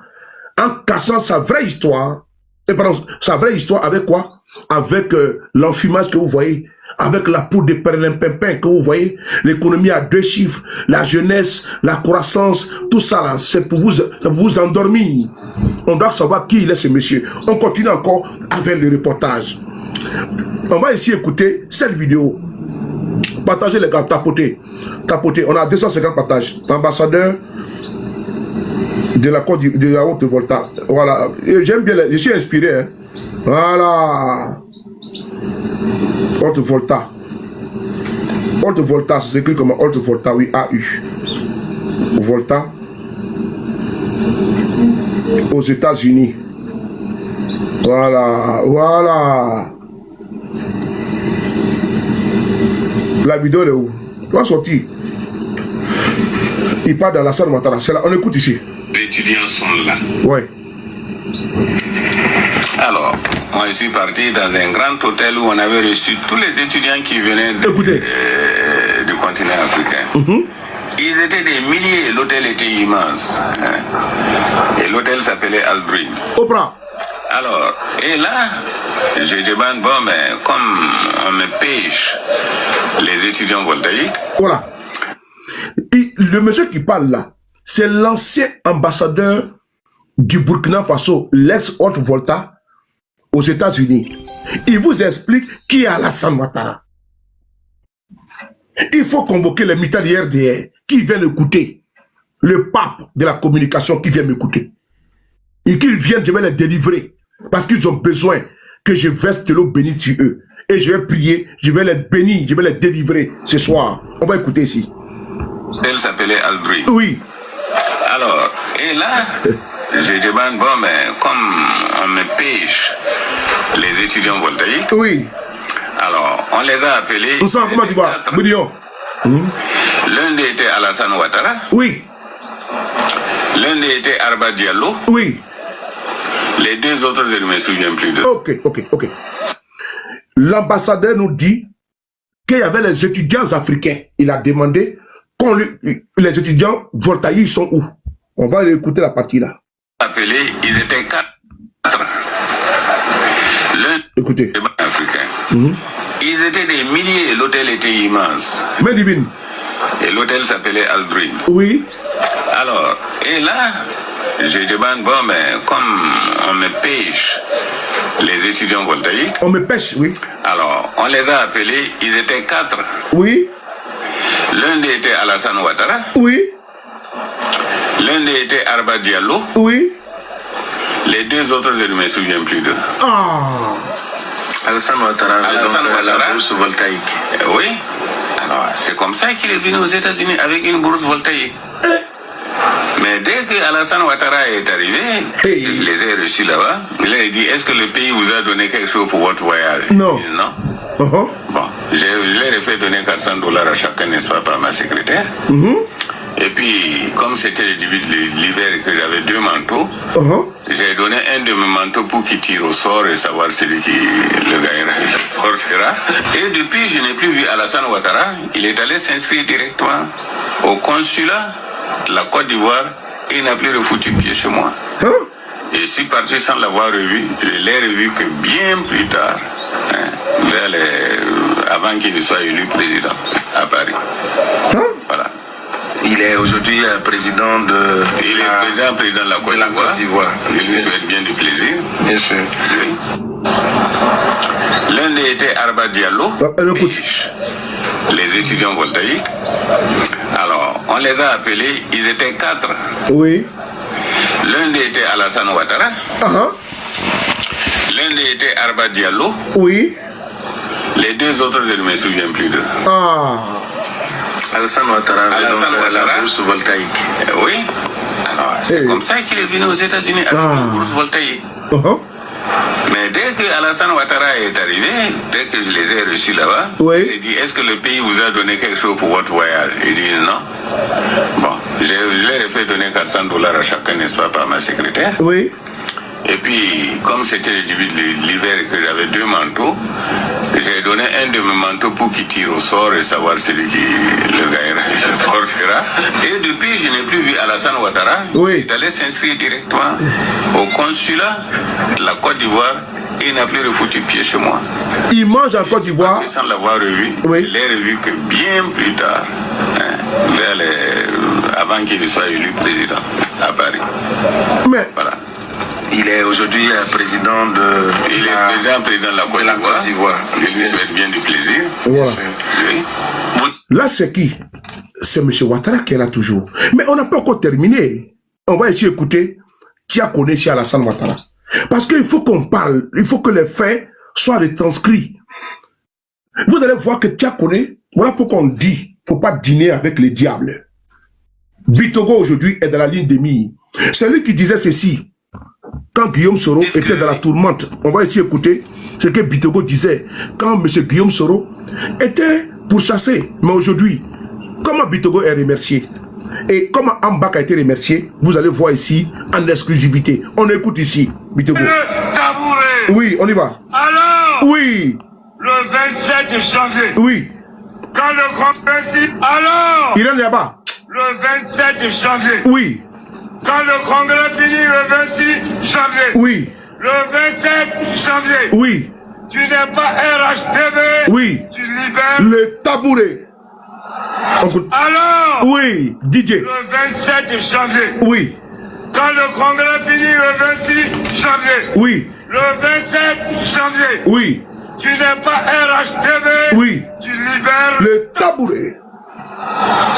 en cachant sa vraie histoire. Et pardon, sa vraie histoire avec quoi? Avec l'enfumage que vous voyez, avec la poudre de perlimpinpin que vous voyez, l'économie à 2 chiffres, la jeunesse, la croissance, tout ça là, c'est pour vous endormir. On doit savoir qui il est ce monsieur. On continue encore avec le reportage. On va ici écouter cette vidéo. Partagez les gars, tapotez. On a 250 partages. Ambassadeur de la Côte de la Haute-Volta. Voilà. J'aime bien, je suis inspiré. Hein. Voilà. Haute-Volta. Haute-Volta, c'est écrit comme Haute-Volta, oui, A-U. Volta. Aux États-Unis. Voilà, voilà. La vidéo est où? On va sortir. Il parle d'Alassane Ouattara. C'est là, on écoute ici. Les étudiants sont là. Ouais. Alors, moi je suis parti dans un grand hôtel où on avait reçu tous les étudiants qui venaient du continent africain. Ils étaient des milliers, l'hôtel était immense. Hein. Et l'hôtel s'appelait Aldrin. Oprah. Alors, et là, je demande, bon, mais comme on me pêche les étudiants voltaïques. Voilà. Et le monsieur qui parle là, c'est l'ancien ambassadeur du Burkina Faso, l'ex-Haute-Volta, aux États-Unis. Il vous explique qui est Alassane Ouattara. Il faut convoquer les militaires de RDR qui viennent écouter. Le pape de la communication qui vient m'écouter. Et qu'ils viennent, je vais les délivrer. Parce qu'ils ont besoin que je verse de l'eau bénite sur eux. Et je vais prier, je vais les bénir, je vais les délivrer ce soir. On va écouter ici. Elle s'appelait Aldrin. Oui. Alors, et là, je demande, bon, mais comme on me pêche les étudiants voltaïques, oui. Alors, on les a appelés... On sent, comment tu vois, Boudion? L'un d'eux était Alassane Ouattara. Oui. L'un d'eux était Arba Diallo. Oui. Les deux autres, je ne me souviens plus d'eux. Ok. L'ambassadeur nous dit qu'il y avait les étudiants africains. Il a demandé les étudiants voltaïques sont où? On va écouter la partie là. Appelés, ils étaient 4. Écoutez. Africain. Ils étaient des milliers, l'hôtel était immense. Mais divine. Et l'hôtel s'appelait Aldrin. Oui. Alors, et là, je demande, bon, mais comme on me pêche les étudiants voltaïques. On me pêche, oui. Alors, on les a appelés, ils étaient 4. Oui. L'un d'eux était Alassane Ouattara. Oui. L'un d'eux était Arba Diallo. Oui. Les deux autres, je ne me souviens plus d'eux. Ah. Alassane Ouattara, la bourse voltaïque. Oui. Alors, c'est comme ça qu'il est venu aux États-Unis avec une bourse voltaïque. Mais dès que Alassane Ouattara est arrivé, je les ai reçus là-bas. Il a dit, est-ce que le pays vous a donné quelque chose pour votre voyage? Non. Il dit, non. Bon, je leur ai fait donner $400 à chacun, n'est-ce pas, par ma secrétaire. Et puis, comme c'était le début de l'hiver et que j'avais 2 manteaux, j'ai donné un de mes manteaux pour qu'il tire au sort et savoir celui qui le gagnera portera. Et depuis, je n'ai plus vu Alassane Ouattara. Il est allé s'inscrire directement au consulat de la Côte d'Ivoire et il n'a plus refoutu pied chez moi. Et je suis parti sans l'avoir revu. Je l'ai revu que bien plus tard, avant qu'il ne soit élu président à Paris. Voilà. Il est aujourd'hui président de... Il est président de la Côte d'Ivoire. Je lui souhaite bien du plaisir. Bien sûr. Oui. L'un d'eux était Arba Diallo. Les étudiants voltaïques. Alors, on les a appelés, ils étaient 4. Oui. L'un d'eux était Alassane Ouattara. L'un d'eux était Arba Diallo. Oui. Les deux autres, je ne me souviens plus d'eux. Alassane Ouattara, la bourse voltaïque. Oui. Alors, c'est comme ça qu'il est venu aux États-Unis avec une bourse voltaïque. Mais dès que Alassane Ouattara est arrivé, dès que je les ai reçus là-bas, il a dit, est-ce que le pays vous a donné quelque chose pour votre voyage? Il dit non. Bon, je leur ai fait donner $400 à chacun, n'est-ce pas, par ma secrétaire. Oui. Et puis, comme c'était le début de l'hiver et que j'avais 2 manteaux, j'ai donné un de mes manteaux pour qu'il tire au sort et savoir celui qui le gagnera et le portera. Et depuis, je n'ai plus vu Alassane Ouattara. Il est allé s'inscrire directement au consulat de la Côte d'Ivoire et il n'a plus refoutu pied chez moi. Il mange en Côte d'Ivoire. Sans l'avoir revu, je l'ai revu que bien plus tard, avant qu'il ne soit élu président à Paris. Mais voilà. Il est aujourd'hui président de... Il est président de la Côte d'Ivoire. Je lui souhaite bien du plaisir. Voilà. Là, c'est qui? C'est M. Ouattara qui est là toujours. Mais on n'a pas encore terminé. On va essayer d'écouter Tiakone chez Alassane Ouattara. Parce qu'il faut qu'on parle. Il faut que les faits soient retranscrits. Vous allez voir que Tiakone, voilà pourquoi on dit, il ne faut pas dîner avec les diables. Bitogo aujourd'hui est dans la ligne de mire. C'est lui qui disait ceci. Quand Guillaume Soro était dans la tourmente, on va essayer d'écouter ce que Bitogo disait. Quand M. Guillaume Soro était pourchassé. Mais aujourd'hui, comment Bitogo est remercié et comment Ambak a été remercié, vous allez voir ici en exclusivité. On écoute ici, Bitogo. Oui, on y va. Alors, oui. Le 27 janvier. Oui. Quand le grand principe. Alors, il est là-bas. Le 27 janvier. Oui. Quand le congrès finit le 26 janvier. Oui. Le 27 janvier. Oui. Tu n'es pas RHTV. Oui. Tu libères. Le tabouret. Alors. Oui. DJ. Le 27 janvier. Oui. Quand le congrès finit le 26 janvier. Oui. Le 27 janvier. Oui. Tu n'es pas RHDP. Oui. Tu libères le tabouret.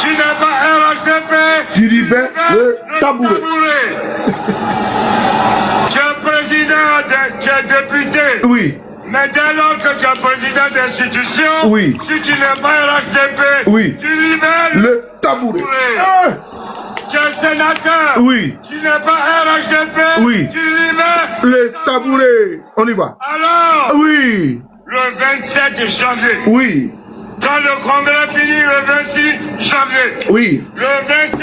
Tu n'es pas RHDP. Tu libères le tabouret. Tu es président, tu es député. Oui. Mais dès lors que tu es président d'institution, oui. Si tu n'es pas RHDP, oui. Tu libères le tabouret. Tu es sénateur. Oui. Tu n'es pas RHDP. Oui. Tu libères le tabouret. On y va. Alors. Oui. Le 27 janvier. Oui. Quand le congrès finit le 26 janvier. Oui. Le 27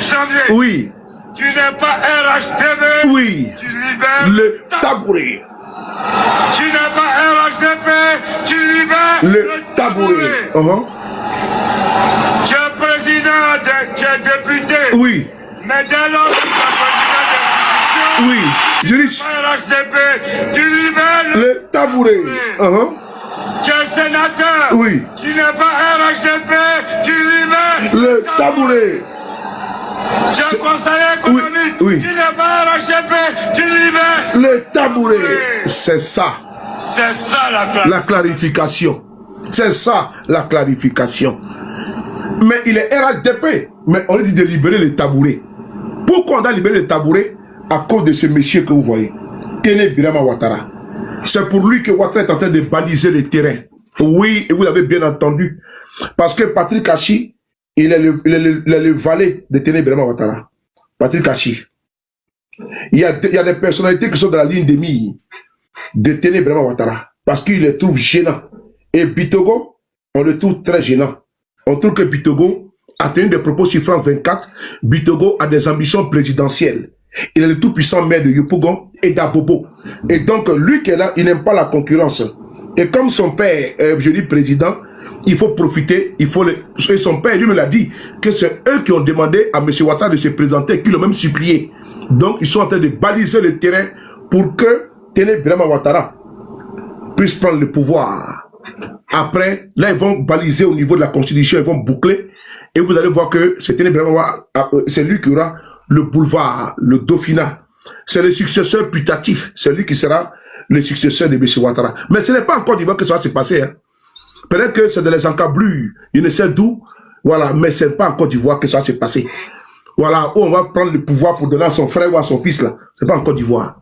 janvier. Oui. Tu n'es pas RHDP. Oui. Tu libères le tabouret. Tu n'es pas RHDP. Tu libères le tabouret. Tu es président, tu es député. Oui. Mais dès lors que tu es président d'institution, oui. Juriste. RHDP, tu libères le tabouret. Tu es sénateur. Oui. Tu n'es pas RHDP, tu libères le tabouret. Tu es conseiller économique. Oui. Tu n'es pas RHDP, tu libères le tabouret. C'est ça. C'est ça la clarification. C'est ça la clarification. Mais il est RHDP. Mais on dit de libérer les tabourets. Pourquoi on a libéré les tabourets? À cause de ce monsieur que vous voyez. Téné Birama Ouattara. C'est pour lui que Ouattara est en train de baliser le terrain. Oui, et vous l'avez bien entendu. Parce que Patrick Hachi, il est le valet de Téné Birama Ouattara. Patrick Hachi. Il y a des personnalités qui sont dans la ligne de mire de Téné Birama Ouattara. Parce qu'il les trouve gênants. Et Bitogo, on le trouve très gênant. On trouve que Bitogo a tenu des propos sur France 24. Bitogo a des ambitions présidentielles. Il est le tout-puissant maire de Yopougon et d'Abobo. Et donc, lui qui est là, il n'aime pas la concurrence. Et comme son père, je dis président, il faut profiter, et son père, lui me l'a dit, que c'est eux qui ont demandé à M. Ouattara de se présenter, qui l'ont même supplié. Donc, ils sont en train de baliser le terrain pour que Téné Birama Ouattara puisse prendre le pouvoir. Après, là, ils vont baliser au niveau de la Constitution, ils vont boucler, et vous allez voir que c'est Téné Birama Ouattara, c'est lui qui aura le boulevard, le Dauphinat. C'est le successeur putatif, c'est lui qui sera le successeur de M. Ouattara. Mais ce n'est pas encore d'Ivoire que ça va se passer. Hein. Peut-être que c'est de les encablures, il ne sait d'où, voilà, mais ce n'est pas encore d'Ivoire que ça va se passer. Voilà, où on va prendre le pouvoir pour donner à son frère ou à son fils, là. C'est pas encore d'Ivoire.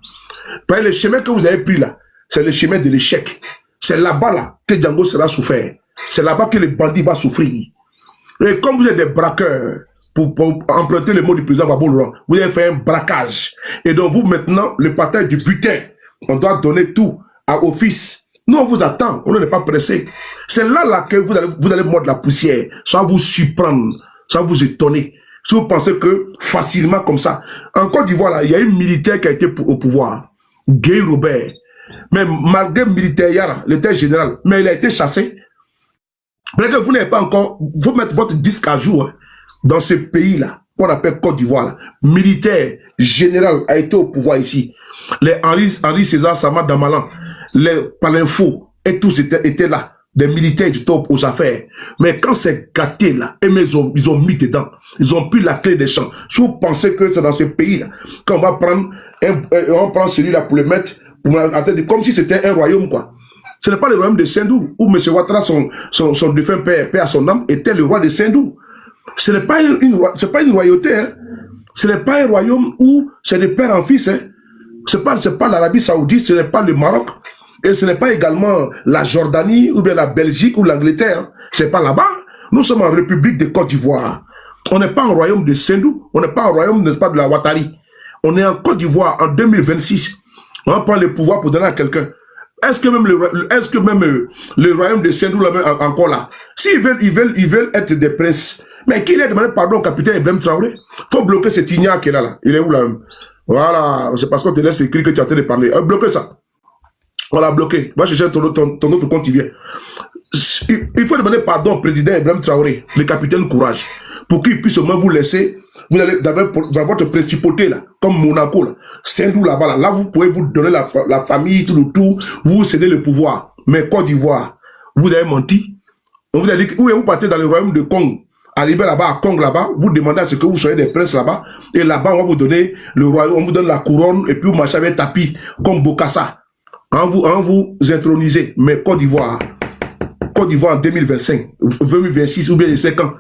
Le chemin que vous avez pris, là, c'est le chemin de l'échec. C'est là-bas, là, que Django sera souffert. C'est là-bas que le bandit va souffrir. Et comme vous êtes des braqueurs, pour emprunter le mot du président Babou Laurent, vous avez fait un braquage. Et donc, vous, maintenant, le partage du butin, on doit donner tout au fils. Nous, on vous attend, on n'est pas pressé. C'est là que vous allez mordre la poussière. Ça va vous surprendre, ça va vous étonner. Si vous pensez que facilement comme ça. En Côte d'Ivoire, il y a un militaire qui a été au pouvoir, Guy Robert. Mais malgré militaire Yara, l'état général, mais il a été chassé. Parce que vous n'avez pas encore, vous mettez votre disque à jour hein, dans ce pays-là, qu'on appelle Côte d'Ivoire. Militaire général a été au pouvoir ici. Les Henri César Sama Damalan, les Palinfo, et tous étaient là. Des militaires du top aux affaires. Mais quand c'est gâté là, ils ont mis dedans. Ils ont pris la clé des champs. Si vous pensez que c'est dans ce pays-là, qu'on va prendre celui-là pour le mettre, comme si c'était un royaume, quoi. Ce n'est pas le royaume de Sendou, où M. Ouattara, son défunt père à son âme, était le roi de Sendou. Ce n'est pas une royauté, hein. Ce n'est pas un royaume où c'est de père en fils, hein. C'est pas l'Arabie Saoudite, ce n'est pas le Maroc. Et ce n'est pas également la Jordanie, ou bien la Belgique, ou l'Angleterre. C'est pas là-bas. Nous sommes en République de Côte d'Ivoire. On n'est pas en royaume de Sendou. On n'est pas en royaume, n'est-ce pas, de la Ouattari. On est en Côte d'Ivoire en 2026. On va prendre le pouvoir pour donner à quelqu'un. Est-ce que même le royaume de Sendou là encore là? S'ils veulent être des princes. Mais qui a demandé pardon au capitaine Ibrahim Traoré? Faut bloquer cet ignare qui est là. Il est où là? Voilà. C'est parce qu'on te laisse écrire que tu es en train de parler. Bloquez ça. On l'a bloqué. Va chercher ton autre compte qui vient. Il faut demander pardon au président Ibrahim Traoré, le capitaine Courage, pour qu'il puisse au moins vous laisser, vous allez dans votre principauté là, comme Monaco là, Sendou là-bas là, vous pouvez vous donner la famille, tout le tout, vous cédez le pouvoir. Mais Côte d'Ivoire, vous avez menti. On vous a dit que vous partez dans le royaume de Congo, arrivez là-bas à Congo là-bas, vous demandez à ce que vous soyez des princes là-bas, et là-bas on va vous donner le royaume, on vous donne la couronne, et puis vous marchez avec tapis, comme Bokassa. en vous introniser, mais Côte d'Ivoire en 2025, 2026 ou bien les 5 ans,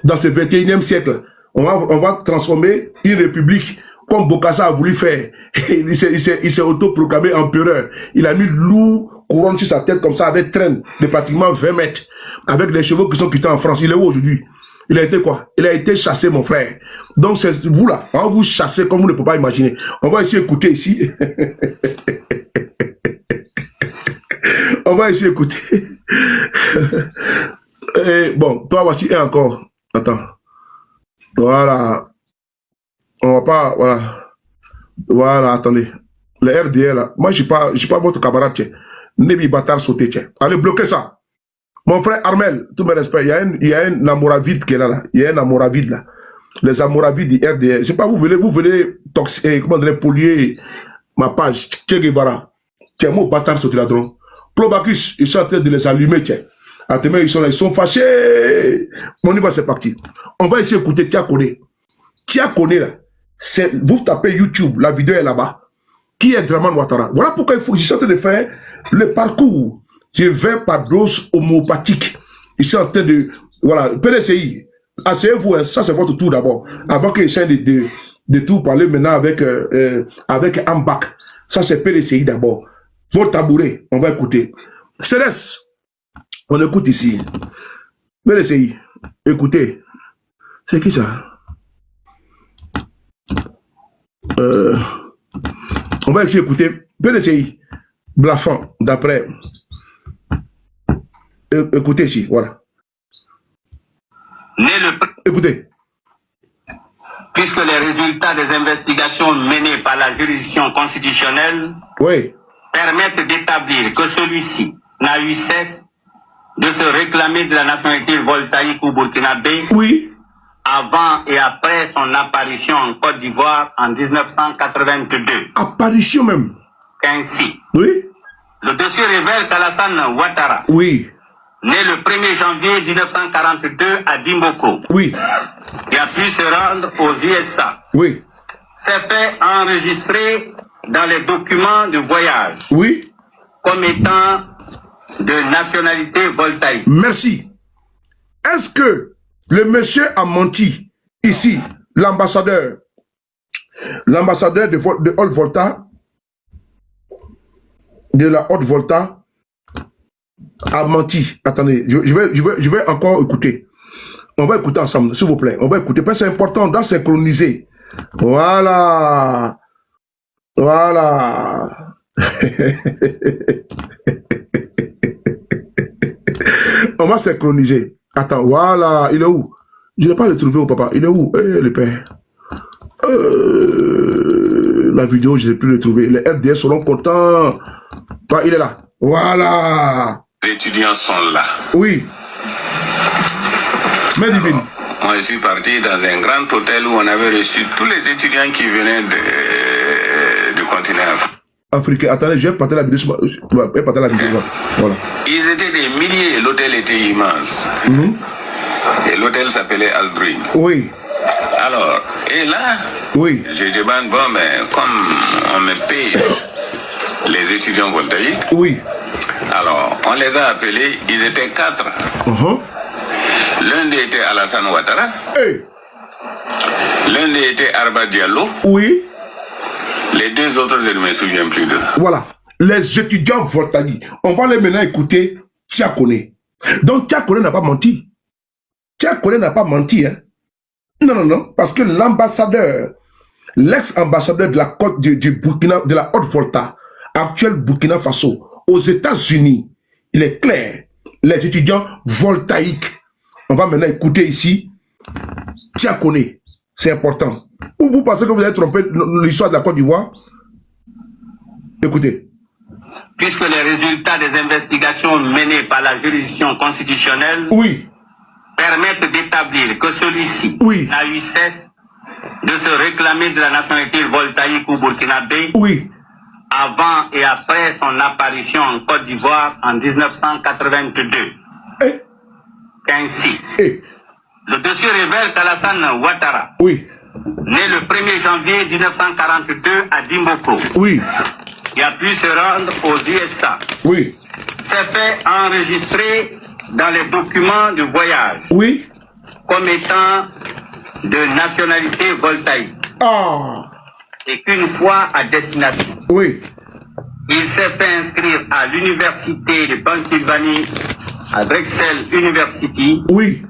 dans ce 21e siècle, on va transformer une république comme Bokassa a voulu faire. Il s'est autoproclamé empereur. Il a mis lourd couronne sur sa tête comme ça avec traîne de pratiquement 20 mètres, avec les chevaux qui sont quittés en France. Il est où aujourd'hui? Il a été quoi? Il a été chassé, mon frère. Donc c'est vous là, on va vous chasser comme vous ne pouvez pas imaginer. On va essayer d'écouter ici. On va essayer d'écouter. Et bon, toi voici un encore. Attends. Voilà. On va pas, voilà. Voilà, attendez. Le RDL là. Moi, je suis pas votre camarade, tiens. Nebi bâtard sauté, tiens. Allez, bloquez ça. Mon frère Armel, tous mes respects, il y a un amoravide qui est là. Il y a un amoravide là. Les amoravides du RDL. Je sais pas, vous venez comment dire, polluer ma page. Che Guevara. Tiens, mon bâtard sauté là, donc. Plobacus, ils sont en train de les allumer, tiens. À demain, ils sont là, ils sont fâchés. Mon niveau, c'est parti. On va essayer d'écouter Tia Kone. Tia Kone, là, vous tapez YouTube, la vidéo est là-bas. Qui est Draman Ouattara? Voilà pourquoi il faut que je suis en train de faire le parcours. Je vais par dose homéopathique. Je suis en train de... Voilà, PDCI. Asseyez-vous, ça c'est votre tour d'abord. Avant que j'essaie de tout parler maintenant avec Ambak. Ça c'est PDCI d'abord. Votre tabouret, on va écouter. Céleste, on écoute ici. PDCI, écoutez. C'est qui ça? On va essayer d'écouter PDCI, Blafan, d'après. Écoutez ici, voilà. Écoutez. Puisque les résultats des investigations menées par la juridiction constitutionnelle permettent d'établir que celui-ci n'a eu cesse de se réclamer de la nationalité voltaïque ou burkinabé avant et après son apparition en Côte d'Ivoire en 1982. Apparition même. Ainsi. Oui. Le dossier révèle qu'Alassane Ouattara, né le 1er janvier 1942 à Dimboko, qui a pu se rendre aux USA, s'est fait enregistrer dans les documents de voyage comme étant de nationalité voltaïque. Merci. Est-ce que le monsieur a menti ici, l'ambassadeur de Haute Volta, de la Haute Volta, a menti? Attendez, je vais encore écouter. On va écouter ensemble, s'il vous plaît. On va écouter, parce que c'est important, on doit synchroniser. Voilà. Voilà. On va synchroniser. Attends, voilà. Il est où? Je n'ai pas le trouvé au papa. Il est où? Le père. La vidéo, je n'ai plus le trouvé. Les FDS seront contents. Ah, il est là. Voilà. Les étudiants sont là. Oui. Mais divine. Moi, je suis parti dans un grand hôtel où on avait reçu tous les étudiants qui venaient du continent africain. Attendez, je vais partager la vidéo. Voilà. Ils étaient des milliers, l'hôtel était immense. Et l'hôtel s'appelait Aldrin. Oui. Alors, et là, je demande, bon, mais comme on me paye les étudiants voltaïques, alors on les a appelés, ils étaient 4. L'un d'eux était Alassane Ouattara. L'un d'eux était Arba Diallo. Les deux autres, je ne me souviens plus d'eux. Voilà. Les étudiants voltaïques. On va les maintenant écouter Tia Kone. Donc Tia Kone n'a pas menti. Tia Kone n'a pas menti, hein. Non. Parce que l'ambassadeur, l'ex-ambassadeur de la côte du Burkina, de la Haute Volta, actuel Burkina Faso, aux États-Unis, il est clair. Les étudiants voltaïques. On va maintenant écouter ici Tia Kone. C'est important. Ou vous pensez que vous avez trompé l'histoire de la Côte d'Ivoire? Écoutez. Puisque les résultats des investigations menées par la juridiction constitutionnelle permettent d'établir que celui-ci a eu cesse de se réclamer de la nationalité voltaïque ou burkinabé avant et après son apparition en Côte d'Ivoire en 1982. Ainsi, le dossier révèle qu'Alassane Ouattara, né le 1er janvier 1942 à Dimboko, qui a pu se rendre aux USA. Oui. S'est fait enregistrer dans les documents de voyage. Oui. Comme étant de nationalité voltaïque. Ah. Et qu'une fois à destination. Oui. Il s'est fait inscrire à l'université de Pennsylvanie, à Drexel University. Oui.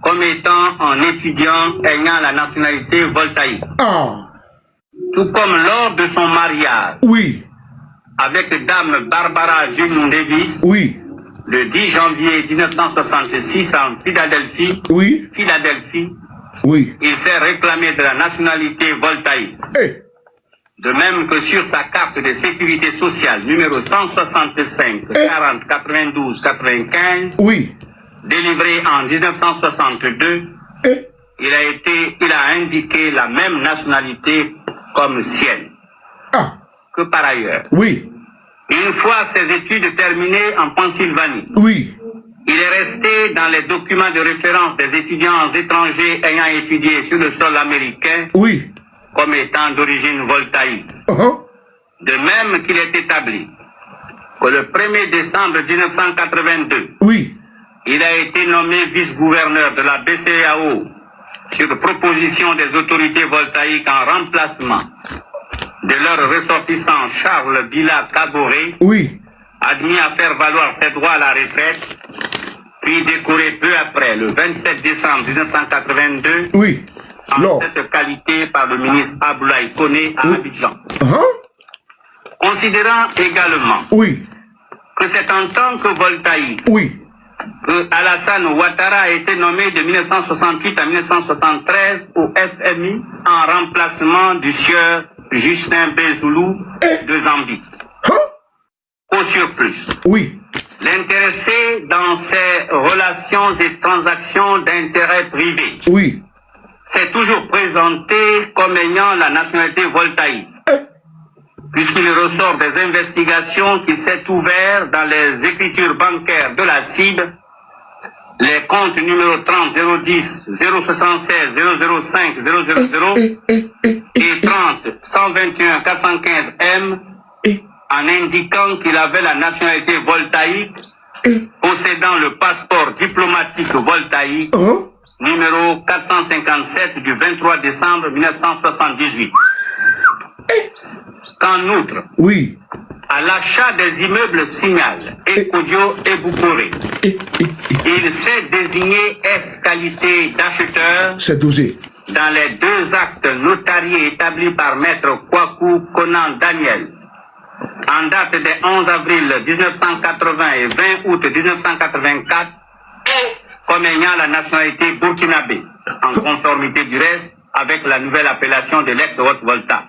Comme étant un étudiant ayant la nationalité voltaïque. Ah. Tout comme lors de son mariage. Oui. Avec dame Barbara June Davis. Oui. Le 10 janvier 1966 en Philadelphie. Oui. Philadelphie. Oui. Il s'est réclamé de la nationalité voltaïque. Hey. De même que sur sa carte de sécurité sociale numéro 165 40 92 95. Oui. Délivré en 1962. Il a indiqué la même nationalité comme sienne. Ah. Que par ailleurs. Oui. Une fois ses études terminées en Pennsylvanie. Oui. Il est resté dans les documents de référence des étudiants étrangers ayant étudié sur le sol américain. Oui. Comme étant d'origine voltaïque. De même qu'il est établi que le 1er décembre 1982. Oui. Il a été nommé vice-gouverneur de la BCEAO sur proposition des autorités voltaïques en remplacement de leur ressortissant Charles Bila Caboret, oui, admis à faire valoir ses droits à la retraite, puis décoré peu après, le 27 décembre 1982, oui, en cette qualité par le ministre Abdoulaye Koné à Abidjan. Considérant également que c'est en tant que voltaïque que Alassane Ouattara a été nommé de 1968 à 1973 au FMI en remplacement du sieur Justin Bézoulou de Zambie. Au surplus, l'intéressé dans ses relations et transactions d'intérêt privé s'est toujours présenté comme ayant la nationalité voltaïque, puisqu'il ressort des investigations qu'il s'est ouvert dans les écritures bancaires de la CIB, les comptes numéro 30 010 076 005 000 et 30 121 415 M, en indiquant qu'il avait la nationalité voltaïque, possédant le passeport diplomatique voltaïque numéro 457 du 23 décembre 1978. Qu'en outre, à l'achat des immeubles Signal, Ekodio et Boukoré, il s'est désigné ex-qualité d'acheteur dans les deux actes notariés établis par maître Kwaku Conan Daniel en date des 11 avril 1980 et 20 août 1984 comme ayant la nationalité burkinabé, en conformité du reste avec la nouvelle appellation de l'ex-Haute-Volta,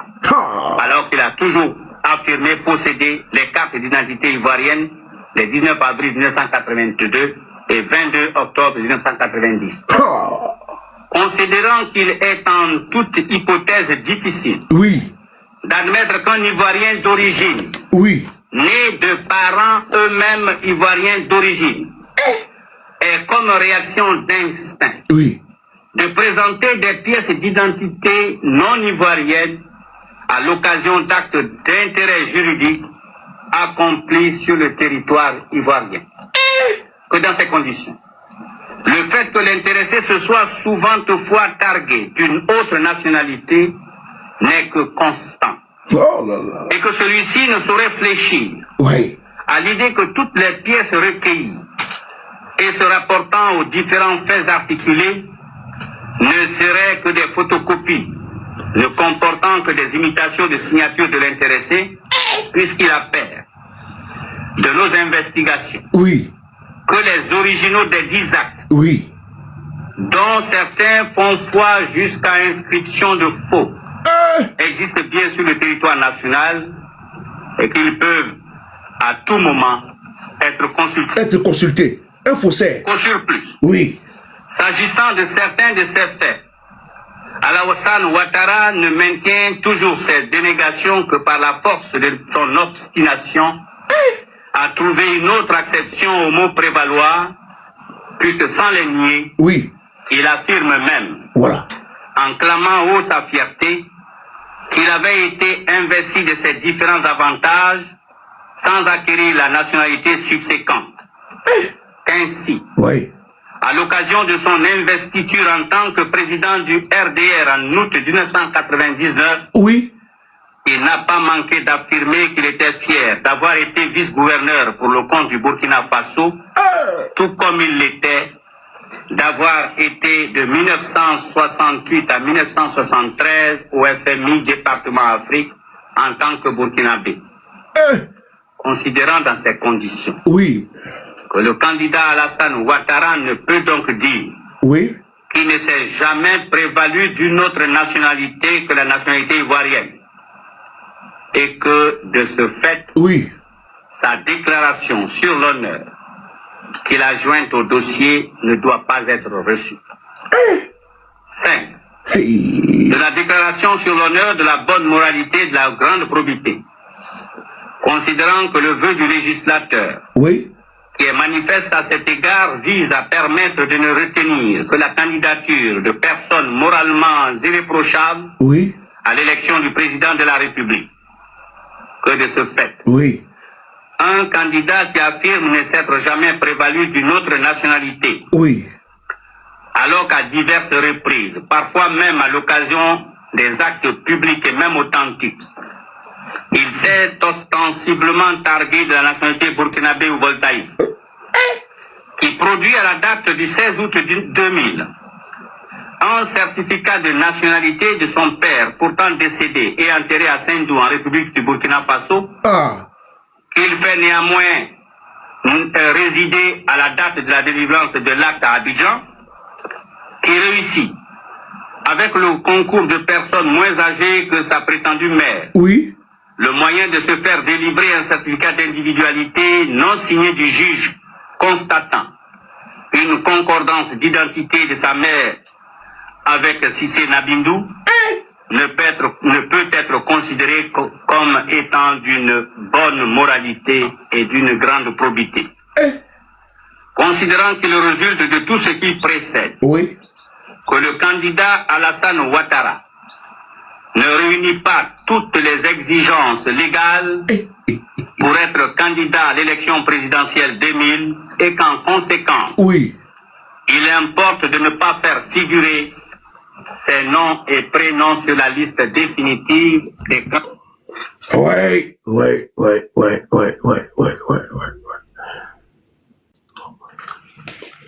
alors qu'il a toujours affirmé posséder les cartes d'identité ivoiriennes les 19 avril 1982 et 22 octobre 1990. Considérant qu'il est en toute hypothèse difficile d'admettre qu'un Ivoirien d'origine, né de parents eux-mêmes Ivoiriens d'origine, est comme réaction d'instinct de présenter des pièces d'identité non ivoiriennes à l'occasion d'actes d'intérêt juridique accomplis sur le territoire ivoirien. Que dans ces conditions, le fait que l'intéressé se soit souvent toutefois targué d'une autre nationalité n'est que constant. Et que celui-ci ne saurait fléchir à l'idée que toutes les pièces recueillies et se rapportant aux différents faits articulés ne seraient que des photocopies, ne comportant que des imitations de signatures de l'intéressé, puisqu'il appelle de nos investigations que les originaux des 10 actes, dont certains font foi jusqu'à inscription de faux, existent bien sur le territoire national et qu'ils peuvent à tout moment être consultés. Un faussaire. Au surplus. S'agissant de certains de ces faits, Alassane Ouattara ne maintient toujours ses dénégations que par la force de son obstination à trouver une autre acception au mot prévaloir, puisque sans les nier, il affirme même, en clamant haut sa fierté, qu'il avait été investi de ses différents avantages sans acquérir la nationalité subséquente. Qu'ainsi, à l'occasion de son investiture en tant que président du RDR en août 1999, il n'a pas manqué d'affirmer qu'il était fier d'avoir été vice-gouverneur pour le compte du Burkina Faso, tout comme il l'était d'avoir été de 1968 à 1973 au FMI département Afrique en tant que Burkinabé. Considérant dans ces conditions que le candidat Alassane Ouattara ne peut donc dire qu'il ne s'est jamais prévalu d'une autre nationalité que la nationalité ivoirienne et que de ce fait, sa déclaration sur l'honneur qu'il a jointe au dossier ne doit pas être reçue. 5. De la déclaration sur l'honneur de la bonne moralité et de la grande probité. Considérant que le vœu du législateur, qui est manifeste à cet égard, vise à permettre de ne retenir que la candidature de personnes moralement irréprochables à l'élection du président de la République. Que de ce fait, un candidat qui affirme ne s'être jamais prévalu d'une autre nationalité, alors qu'à diverses reprises, parfois même à l'occasion des actes publics et même authentiques, il s'est ostensiblement targué de la nationalité burkinabé ou voltaïque, qui produit à la date du 16 août 2000 un certificat de nationalité de son père, pourtant décédé et enterré à Saint-Dou en République du Burkina Faso, qu'il fait néanmoins résider à la date de la délivrance de l'acte à Abidjan, qui réussit, avec le concours de personnes moins âgées que sa prétendue mère, le moyen de se faire délivrer un certificat d'individualité non signé du juge constatant une concordance d'identité de sa mère avec Cissé Nabindou ne peut être considéré comme étant d'une bonne moralité et d'une grande probité. Considérant qu'il résulte de tout ce qui précède que le candidat Alassane Ouattara ne réunit pas toutes les exigences légales pour être candidat à l'élection présidentielle 2000 et qu'en conséquence, il importe de ne pas faire figurer ses noms et prénoms sur la liste définitive des candidats.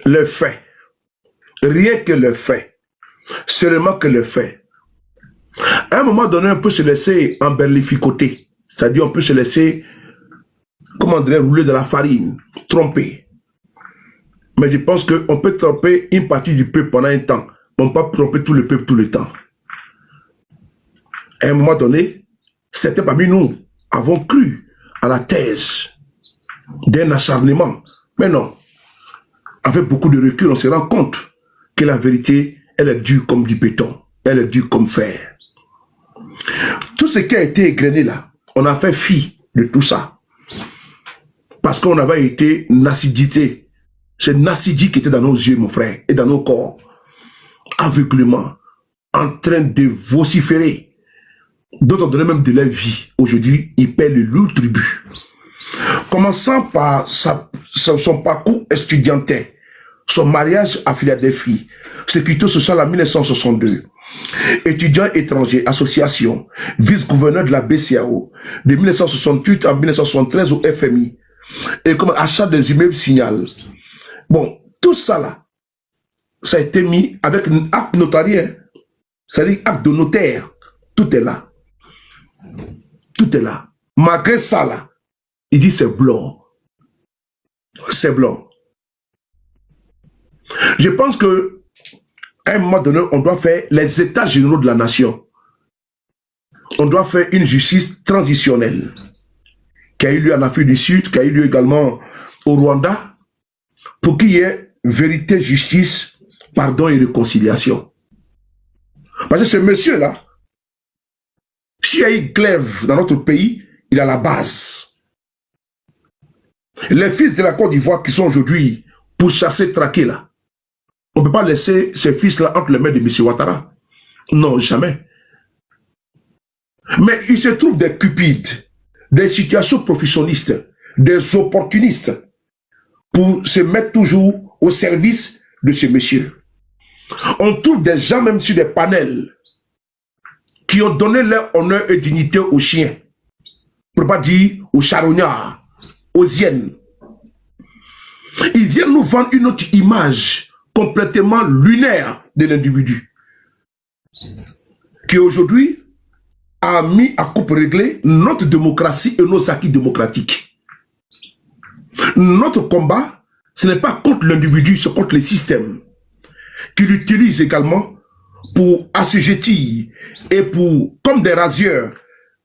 Le fait, rien que le fait, seulement que le fait. À un moment donné, on peut se laisser emberlificoter, c'est-à-dire on peut se laisser, comment dire, rouler de la farine, tromper. Mais je pense qu'on peut tromper une partie du peuple pendant un temps, mais on ne peut pas tromper tout le peuple tout le temps. À un moment donné, certains parmi nous avons cru à la thèse d'un acharnement. Mais non, avec beaucoup de recul, on se rend compte que la vérité, elle est dure comme du béton, elle est dure comme fer. Tout ce qui a été égrené là, on a fait fi de tout ça. Parce qu'on avait été nacidité. C'est Nassidji qui était dans nos yeux, mon frère, et dans nos corps. Aveuglement, en train de vociférer. D'autres ont donné même de leur vie. Aujourd'hui, ils paient le lourd tribut. Commençant par son parcours estudiantin, son mariage à Philadelphie, sécurité sociale en 1962, étudiant étranger, association, vice-gouverneur de la BCAO, de 1968 à 1973 au FMI, et comme achat des immeubles Signal. Bon, tout ça là, ça a été mis avec un acte notarié, c'est-à-dire acte de notaire. Tout est là. Tout est là. Malgré ça là, il dit c'est blanc. C'est blanc. Je pense que à un moment donné, on doit faire les états généraux de la nation. On doit faire une justice transitionnelle qui a eu lieu en Afrique du Sud, qui a eu lieu également au Rwanda, pour qu'il y ait vérité, justice, pardon et réconciliation. Parce que ce monsieur-là, s'il y a eu glaive dans notre pays, il a la base. Les fils de la Côte d'Ivoire qui sont aujourd'hui pourchassés, traqués là, on ne peut pas laisser ces fils-là entre les mains de M. Ouattara. Non, jamais. Mais il se trouve des cupides, des situations professionnalistes, des opportunistes pour se mettre toujours au service de ces messieurs. On trouve des gens même sur des panels qui ont donné leur honneur et dignité aux chiens, pour ne pas dire aux charognards, aux hyènes. Ils viennent nous vendre une autre image complètement lunaire de l'individu, qui aujourd'hui a mis à coupe réglée notre démocratie et nos acquis démocratiques. Notre combat, ce n'est pas contre l'individu, c'est contre les systèmes qui l'utilisent également pour assujettir et pour, comme des rasieurs,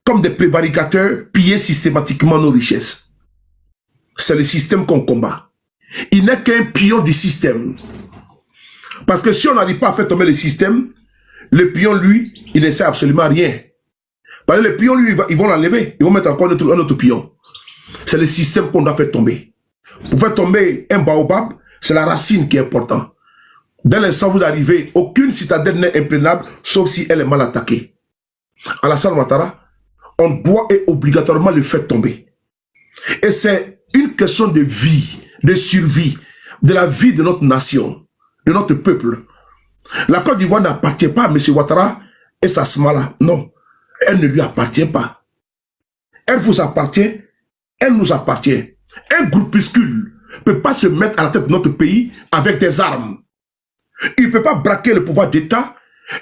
comme des prévaricateurs, piller systématiquement nos richesses. C'est le système qu'on combat. Il n'est qu'un pion du système. Parce que si on n'arrive pas à faire tomber le système, le pion, lui, il ne sait absolument rien. Parce que le pion, lui, ils vont l'enlever. Ils vont mettre encore un autre pion. C'est le système qu'on doit faire tomber. Pour faire tomber un baobab, c'est la racine qui est importante. Dès l'instant où vous arrivez, aucune citadelle n'est imprenable, sauf si elle est mal attaquée. Alassane Ouattara, on doit et obligatoirement le faire tomber. Et c'est une question de vie, de survie, de la vie de notre nation, de notre peuple. La Côte d'Ivoire n'appartient pas à M. Ouattara et sa smala. Non, elle ne lui appartient pas. Elle vous appartient, elle nous appartient. Un groupuscule ne peut pas se mettre à la tête de notre pays avec des armes. Il ne peut pas braquer le pouvoir d'État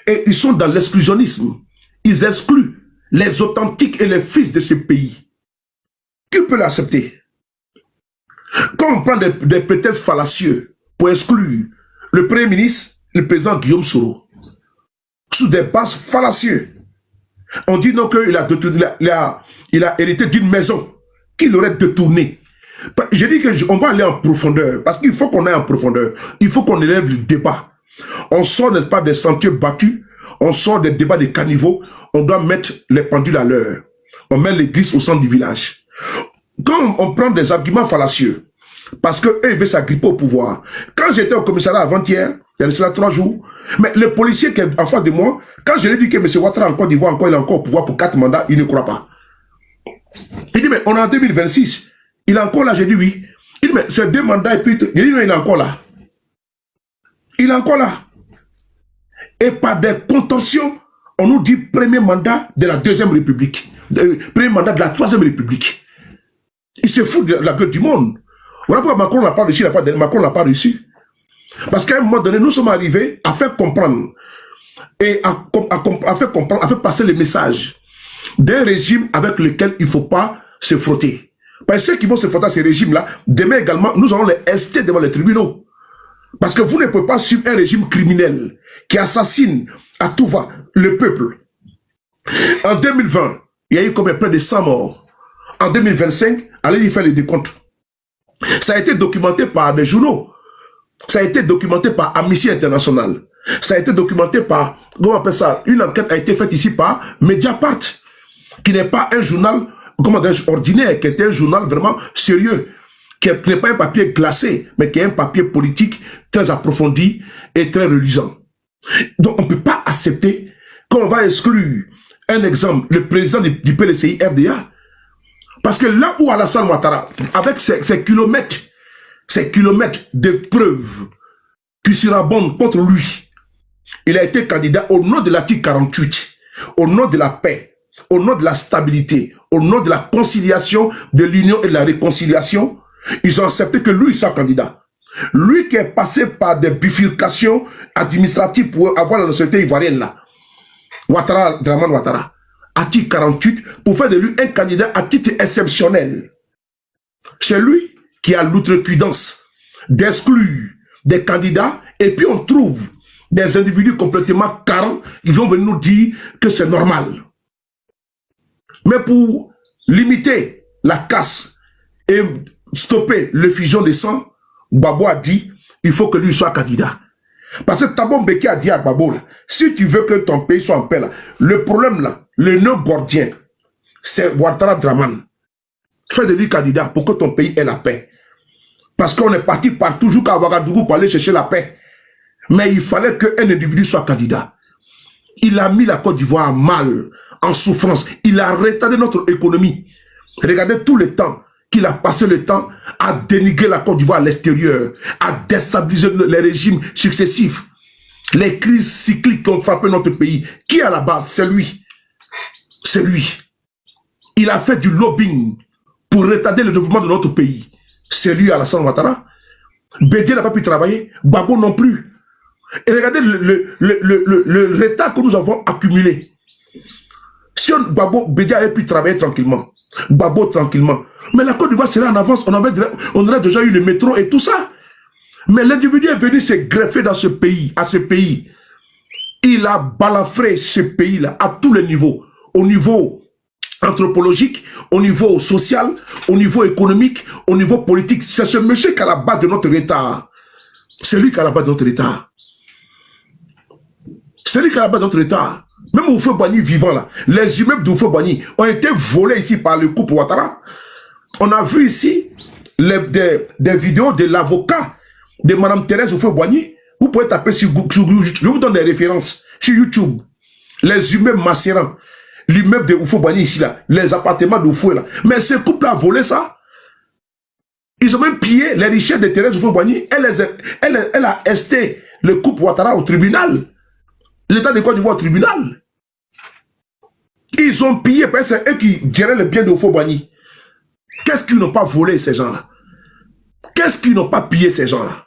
et ils sont dans l'exclusionnisme. Ils excluent les authentiques et les fils de ce pays. Qui peut l'accepter? Quand on prend des prétextes fallacieux pour exclure le Premier ministre, le président Guillaume Soro, sous des bases fallacieuses, on dit non qu'il a hérité d'une maison qu'il aurait détournée. J'ai dit qu'on va aller en profondeur, parce qu'il faut qu'on aille en profondeur. Il faut qu'on élève le débat. On sort, n'est-ce pas, des sentiers battus, on sort des débats des caniveaux, on doit mettre les pendules à l'heure. On met l'église au centre du village. Quand on prend des arguments fallacieux, parce qu'eux, ils veulent s'agripper au pouvoir. Quand j'étais au commissariat avant-hier, il y a cela 3 jours, mais le policier qui est en face de moi, quand je lui ai dit que M. Ouattara en Côte d'Ivoire, il est encore au pouvoir pour 4 mandats, il ne croit pas. Il dit, mais on est en 2026. Il est encore là, j'ai dit oui. Il dit, mais c'est 2 mandats et puis... Il dit, mais il est encore là. Il est encore là. Et par des contorsions, on nous dit premier mandat de la 2e République. Premier mandat de la 3e République. Il se fout de la gueule du monde. Voilà pourquoi Macron n'a pas réussi. Macron n'a pas réussi. Parce qu'à un moment donné, nous sommes arrivés à faire comprendre et à faire passer le message d'un régime avec lequel il ne faut pas se frotter. Parce que ceux qui vont se frotter à ces régimes-là, demain également, nous allons les ester devant les tribunaux. Parce que vous ne pouvez pas suivre un régime criminel qui assassine à tout va le peuple. En 2020, il y a eu comme près de 100 morts. En 2025, allez y faire les décomptes. Ça a été documenté par des journaux. Ça a été documenté par Amnesty International. Ça a été documenté par, comment on appelle ça, une enquête a été faite ici par Mediapart, qui n'est pas un journal, comment dire, ordinaire, qui est un journal vraiment sérieux, qui n'est pas un papier glacé, mais qui est un papier politique très approfondi et très reluisant. Donc on ne peut pas accepter qu'on va exclure, un exemple, le président du PLCI RDA. Parce que là où Alassane Ouattara, avec ses kilomètres de preuves qui surabondent contre lui, il a été candidat au nom de l'article 48, au nom de la paix, au nom de la stabilité, au nom de la conciliation, de l'union et de la réconciliation. Ils ont accepté que lui soit candidat. Lui qui est passé par des bifurcations administratives pour avoir la nationalité ivoirienne là. Ouattara, Dramane Ouattara. Article 48, pour faire de lui un candidat à titre exceptionnel. C'est lui qui a l'outrecuidance d'exclure des candidats et puis on trouve des individus complètement carents, ils vont venir nous dire que c'est normal. Mais pour limiter la casse et stopper l'effusion de sang, Gbagbo a dit, il faut que lui soit candidat. Parce que Thabo Mbeki a dit à Gbagbo, là, si tu veux que ton pays soit en paix, là, le problème là, le nœud gordien, c'est Ouattara Dramane. Fais de lui candidat pour que ton pays ait la paix. Parce qu'on est parti par toujours qu'à Ouagadougou pour aller chercher la paix. Mais il fallait qu'un individu soit candidat. Il a mis la Côte d'Ivoire mal en souffrance. Il a retardé notre économie. Regardez tout le temps qu'il a passé le temps à dénigrer la Côte d'Ivoire à l'extérieur, à déstabiliser les régimes successifs. Les crises cycliques qui ont frappé notre pays. Qui à la base? C'est lui. C'est lui. Il a fait du lobbying pour retarder le développement de notre pays. C'est lui, Alassane Ouattara. Bédié n'a pas pu travailler. Gbagbo non plus. Et regardez le retard que nous avons accumulé. Si Gbagbo, Bédié avait pu travailler tranquillement. Gbagbo tranquillement. Mais la Côte d'Ivoire serait en avance. On aurait déjà eu le métro et tout ça. Mais l'individu est venu se greffer dans ce pays, à ce pays. Il a balafré ce pays-là à tous les niveaux. Au niveau anthropologique, au niveau social, au niveau économique, au niveau politique. C'est ce monsieur qui est à la base de notre État. C'est lui qui est à la base de notre État. C'est lui qui est à la base de notre État. Même Houphouët-Boigny vivant là, les immeubles d'Houphouët-Boigny ont été volés ici par le couple Ouattara. On a vu ici des vidéos de l'avocat de Mme Thérèse Houphouët-Boigny. Vous pouvez taper sur YouTube. Je vous donne des références sur YouTube. Les immeubles macérants. L'immeuble de Houphouët-Boigny ici là. Les appartements de Houphouët là. Mais ce couple a volé ça. Ils ont même pillé les richesses de Thérèse Houphouët-Boigny. Elle a esté le couple Ouattara au tribunal. L'État de Côte d'Ivoire au tribunal. Ils ont pillé parce que c'est eux qui géraient le bien de Houphouët-Boigny. Qu'est-ce qu'ils n'ont pas volé ces gens-là? Qu'est-ce qu'ils n'ont pas pillé ces gens-là?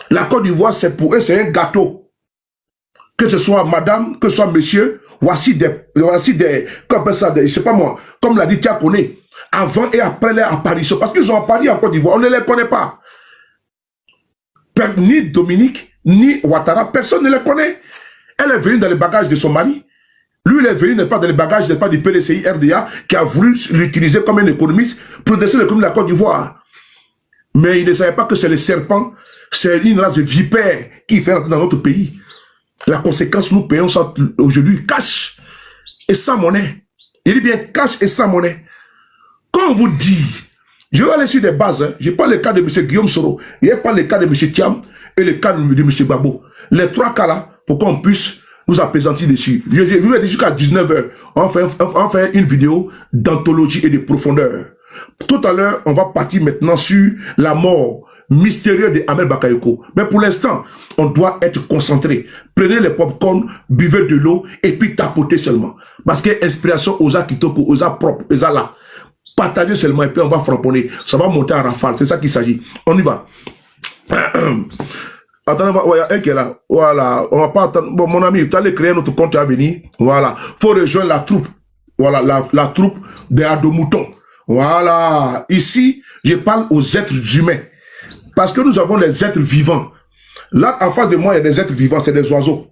La Côte d'Ivoire, c'est pour eux, c'est un gâteau. Que ce soit madame, que ce soit monsieur, voici des comme ça, je sais pas moi, comme l'a dit Tiakone, avant et après leur apparition. Parce qu'ils ont apparu en Côte d'Ivoire, on ne les connaît pas. Ni Dominique, ni Ouattara, personne ne les connaît. Elle est venue dans les bagages de son mari. Lui, il est venu, n'est pas dans les bagages, n'est pas du PDCI RDA, qui a voulu l'utiliser comme un économiste pour descendre l'économie de la Côte d'Ivoire. Mais il ne savait pas que c'est le serpent, c'est une race de vipère qui fait rentrer dans notre pays. La conséquence, nous payons ça aujourd'hui cash et sans monnaie. Il dit bien cash et sans monnaie. Quand on vous dit, je vais aller sur des bases, hein, je prends le cas de M. Guillaume Soro, je prends le cas de M. Thiam et le cas de M. Gbagbo. Les trois cas là, pour qu'on puisse nous apaisantir dessus. Je vous ai dit jusqu'à 19h, on fait une vidéo d'anthologie et de profondeur. Tout à l'heure, on va partir maintenant sur la mort mystérieuse de Ahmed Bakayoko. Mais pour l'instant, on doit être concentré. Prenez les popcorn, buvez de l'eau et puis tapotez seulement. Parce que inspiration, osa kitoko, osa propre, osa là. Partagez seulement et puis on va frapponner. Ça va monter en rafale. C'est ça qu'il s'agit. On y va. Attendez, il y a un qui est là. Voilà. On va pas attendre. Bon, mon ami, tu allais créer notre compte à venir. Voilà. Faut rejoindre la troupe. Voilà, la troupe des Adomoutons. Voilà. Ici, je parle aux êtres humains. Parce que nous avons les êtres vivants. Là, en face de moi, il y a des êtres vivants, c'est des oiseaux.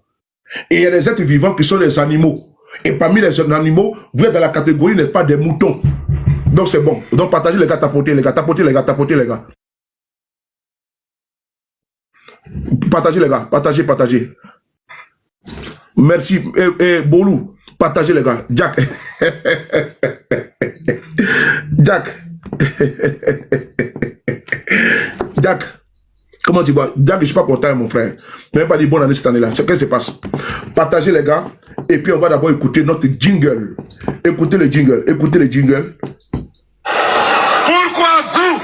Et il y a des êtres vivants qui sont des animaux. Et parmi les animaux, vous êtes dans la catégorie, n'est-ce pas, des moutons. Donc c'est bon. Donc partagez les gars, tapotez les gars, tapotez les gars, tapotez les gars. Partagez les gars, partagez. Merci. Bolou, partagez les gars. Jack. Jack. Comment tu vois? Jack, je suis pas content, mon frère. Je n'ai pas dit bonne année cette année-là. C'est ce qui se passe. Partagez les gars. Et puis on va d'abord écouter notre jingle. Écoutez le jingle. Pourquoi vous?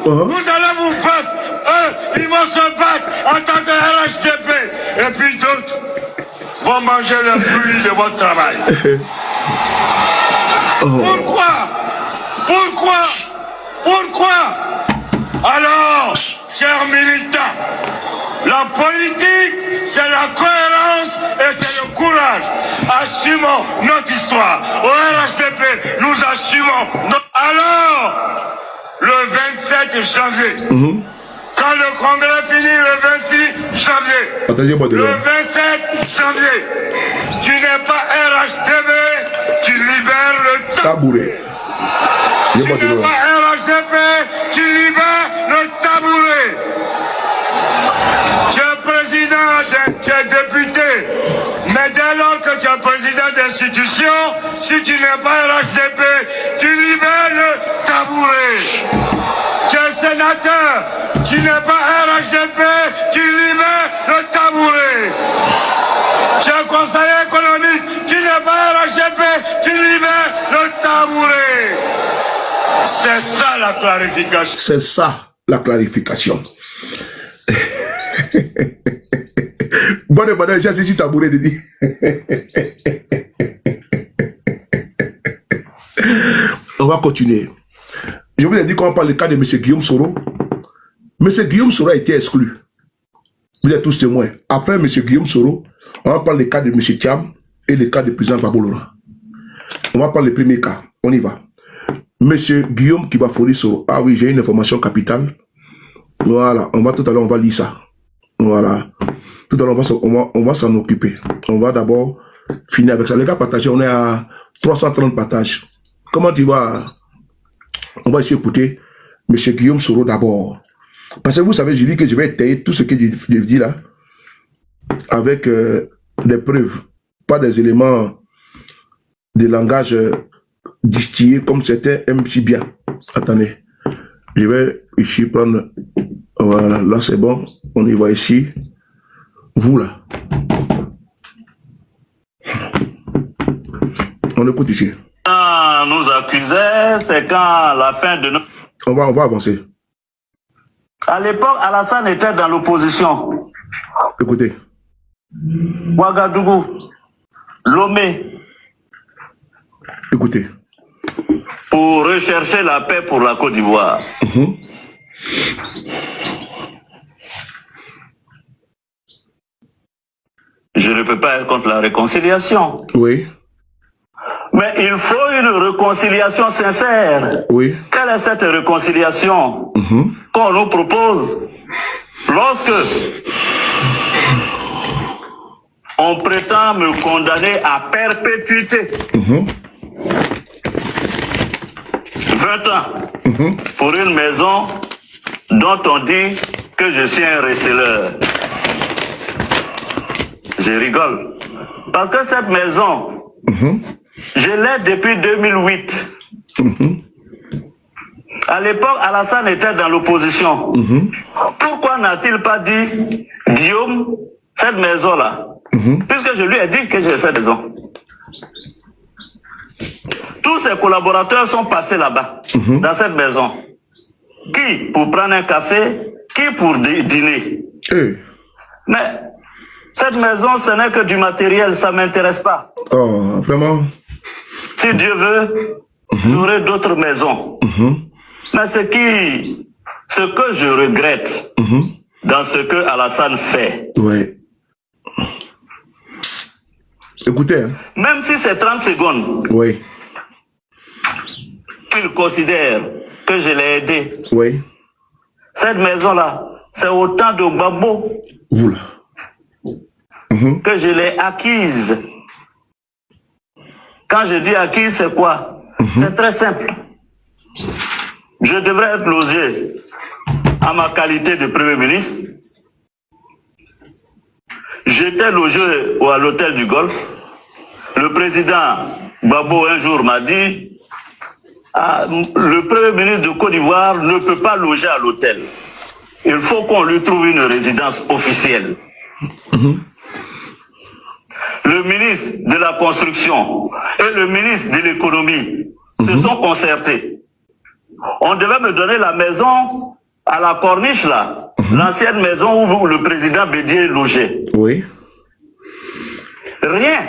Vous allez vous battre. Ils vont se battre en tant que RHDP. Et puis d'autres vont manger le fruit de votre travail. Pourquoi? Alors, chers militants, la politique, c'est la cohérence et c'est le courage. Assumons notre histoire. Au RHDP, nous assumons notre... Alors, le 27 janvier, quand le congrès finit le 26 janvier, le 27 janvier, tu n'es pas RHDP, tu libères le tabouret. Tu n'es pas RHDP, tu libères le tabouret. Tu es président, tu es député, mais dès lors que tu es président d'institution, si tu n'es pas RHDP, tu libères le tabouret. Tu es sénateur, tu n'es pas RHDP, tu libères le tabouret. Tu es C'est ça la clarification. C'est ça la clarification. Bonne madame, j'ai saisi tabouret de dire. On va continuer. Je vous ai dit qu'on parle du cas de M. Guillaume Soro. M. Guillaume Soro a été exclu. Vous êtes tous témoins. Après M. Guillaume Soro, on va parler du cas de M. Thiam et le cas du président Babolora. On va parler du premier cas. On y va. M. Guillaume Kibafori Soro. Ah oui, j'ai une information capitale. Voilà. Tout à l'heure, on va lire ça. Voilà. Tout à l'heure, on va s'en occuper. On va d'abord finir avec ça. Les gars, partagez. On est à 330 partages. Comment tu vas? On va essayer d'écouter M. Guillaume Soro d'abord. Parce que vous savez, je dis que je vais étayer tout ce que je dis là avec des preuves, pas des éléments de langage distillé comme c'était MC bien. Attendez, je vais ici prendre, voilà, là c'est bon, on y va ici. Vous là. On écoute ici. Quand nous accusait, c'est quand la fin de nos... On va avancer. À l'époque, Alassane était dans l'opposition. Écoutez. Ouagadougou, Lomé. Écoutez. Pour rechercher la paix pour la Côte d'Ivoire. Je ne peux pas être contre la réconciliation. Oui. Mais il faut une réconciliation sincère. Oui. Quelle est cette réconciliation qu'on nous propose lorsque on prétend me condamner à perpétuité 20 ans pour une maison dont on dit que je suis un receleur. Je rigole. Parce que cette maison, je l'ai depuis 2008. À l'époque, Alassane était dans l'opposition. Pourquoi n'a-t-il pas dit, Guillaume, cette maison-là, puisque je lui ai dit que j'ai cette maison. Tous ses collaborateurs sont passés là-bas, dans cette maison. Qui pour prendre un café, qui pour dîner. Mais cette maison, ce n'est que du matériel, ça ne m'intéresse pas. Oh, vraiment? Si Dieu veut, j'aurai d'autres maisons. Mais ce que je regrette dans ce que Alassane fait. Ouais. Écoutez. Hein. Même si c'est 30 secondes. Oui. Qu'il considère que je l'ai aidé. Oui. Cette maison-là, c'est autant de Gbagbo. Vous là. Que je l'ai acquise. Quand je dis acquise, c'est quoi? C'est très simple. Je devrais être logé à ma qualité de Premier ministre. J'étais logé à l'hôtel du Golfe. Le président Gbagbo un jour m'a dit le Premier ministre de Côte d'Ivoire ne peut pas loger à l'hôtel. Il faut qu'on lui trouve une résidence officielle. Le ministre de la Construction et le ministre de l'Économie se sont concertés. On devait me donner la maison à la Corniche, là, l'ancienne maison où le président Bédier logeait. Oui. Rien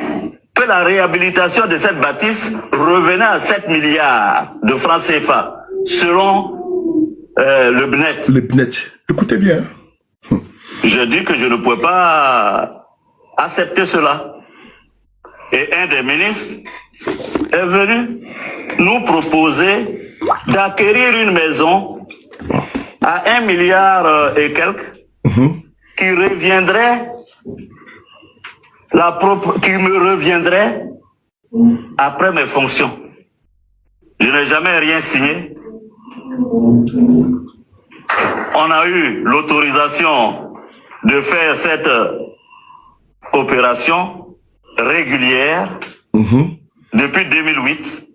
que la réhabilitation de cette bâtisse revenait à 7 milliards de francs CFA, selon le BNET. Le BNET. Écoutez bien. Je dis que je ne pouvais pas accepter cela. Et un des ministres est venu nous proposer d'acquérir une maison à 1 milliard et quelques qui reviendrait qui me reviendrait après mes fonctions. Je n'ai jamais rien signé. On a eu l'autorisation de faire cette opération régulière depuis 2008.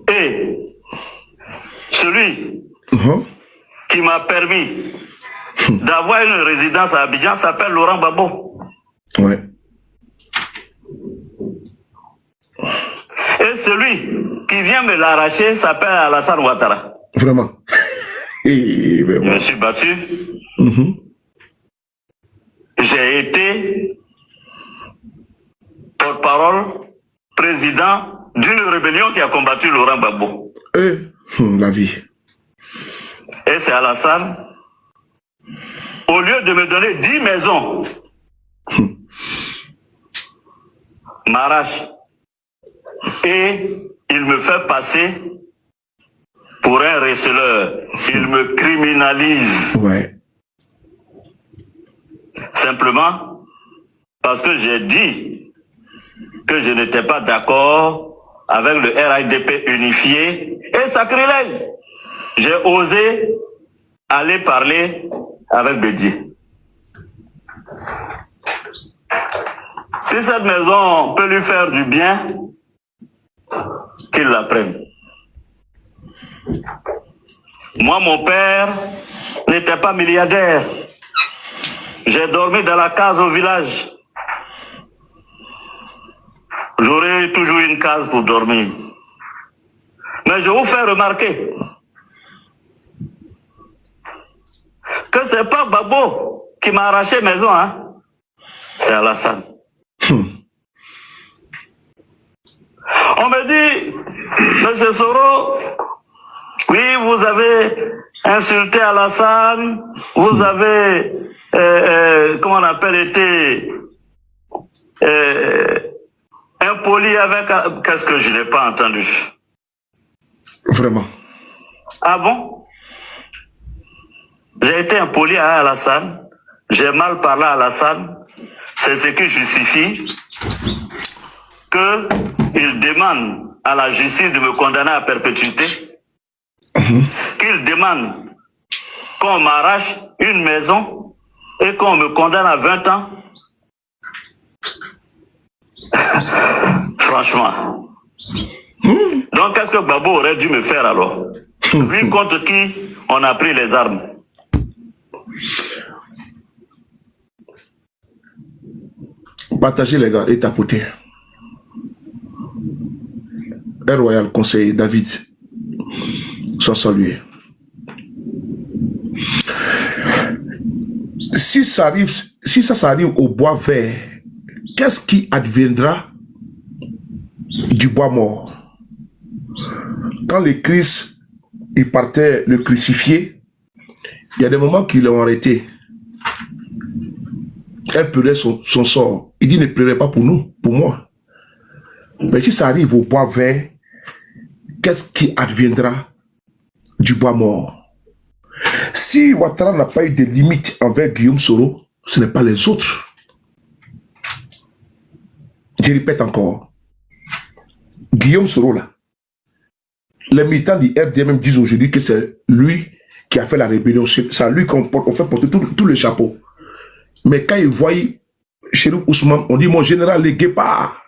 Et celui qui m'a permis d'avoir une résidence à Abidjan s'appelle Laurent Gbagbo. Ouais. celui qui vient me l'arracher s'appelle Alassane Ouattara. Vraiment. Et vraiment. Je me suis battu. J'ai été porte-parole, président d'une rébellion qui a combattu Laurent Gbagbo. La vie. Et c'est Alassane, au lieu de me donner 10 maisons, m'arrache. Et il me fait passer pour un receleur. Il me criminalise. Ouais. Simplement parce que j'ai dit que je n'étais pas d'accord avec le RHDP unifié et sacrilège. J'ai osé aller parler avec Bédié. Si cette maison peut lui faire du bien, qu'il la prenne. Moi, mon père n'était pas milliardaire. J'ai dormi dans la case au village. J'aurais toujours une case pour dormir. Mais je vous fais remarquer que c'est pas Gbagbo qui m'a arraché maison, hein. C'est Alassane. On me dit, Monsieur Soro, oui, vous avez insulté Alassane, vous avez, comment on appelle, été impoli avec... Qu'est-ce que je n'ai pas entendu? Vraiment. Ah bon? J'ai été impoli à Alassane, j'ai mal parlé à Alassane, c'est ce qui justifie qu'il demande à la justice de me condamner à perpétuité, qu'il demande qu'on m'arrache une maison et qu'on me condamne à 20 ans. Franchement. Donc qu'est-ce que Gbagbo aurait dû me faire alors? Lui contre qui on a pris les armes. Partagez les gars et tapotez. Un royal conseil, David, soit salué. Si ça arrive au bois vert, qu'est-ce qui adviendra du bois mort? Quand le Christ, il partait le crucifier, il y a des moments qu'ils l'ont arrêté. Elle pleurait son sort. Il dit, ne pleurez pas pour nous, pour moi. Mais si ça arrive au bois vert, qu'est-ce qui adviendra du bois mort? Si Ouattara n'a pas eu de limite envers Guillaume Soro, ce n'est pas les autres. Je répète encore. Guillaume Soro, là, les militants du RDM disent aujourd'hui que c'est lui qui a fait la rébellion. C'est à lui qu'on fait porter tout le chapeau. Mais quand ils voient Chérif Ousmane, on dit mon général, les guépards.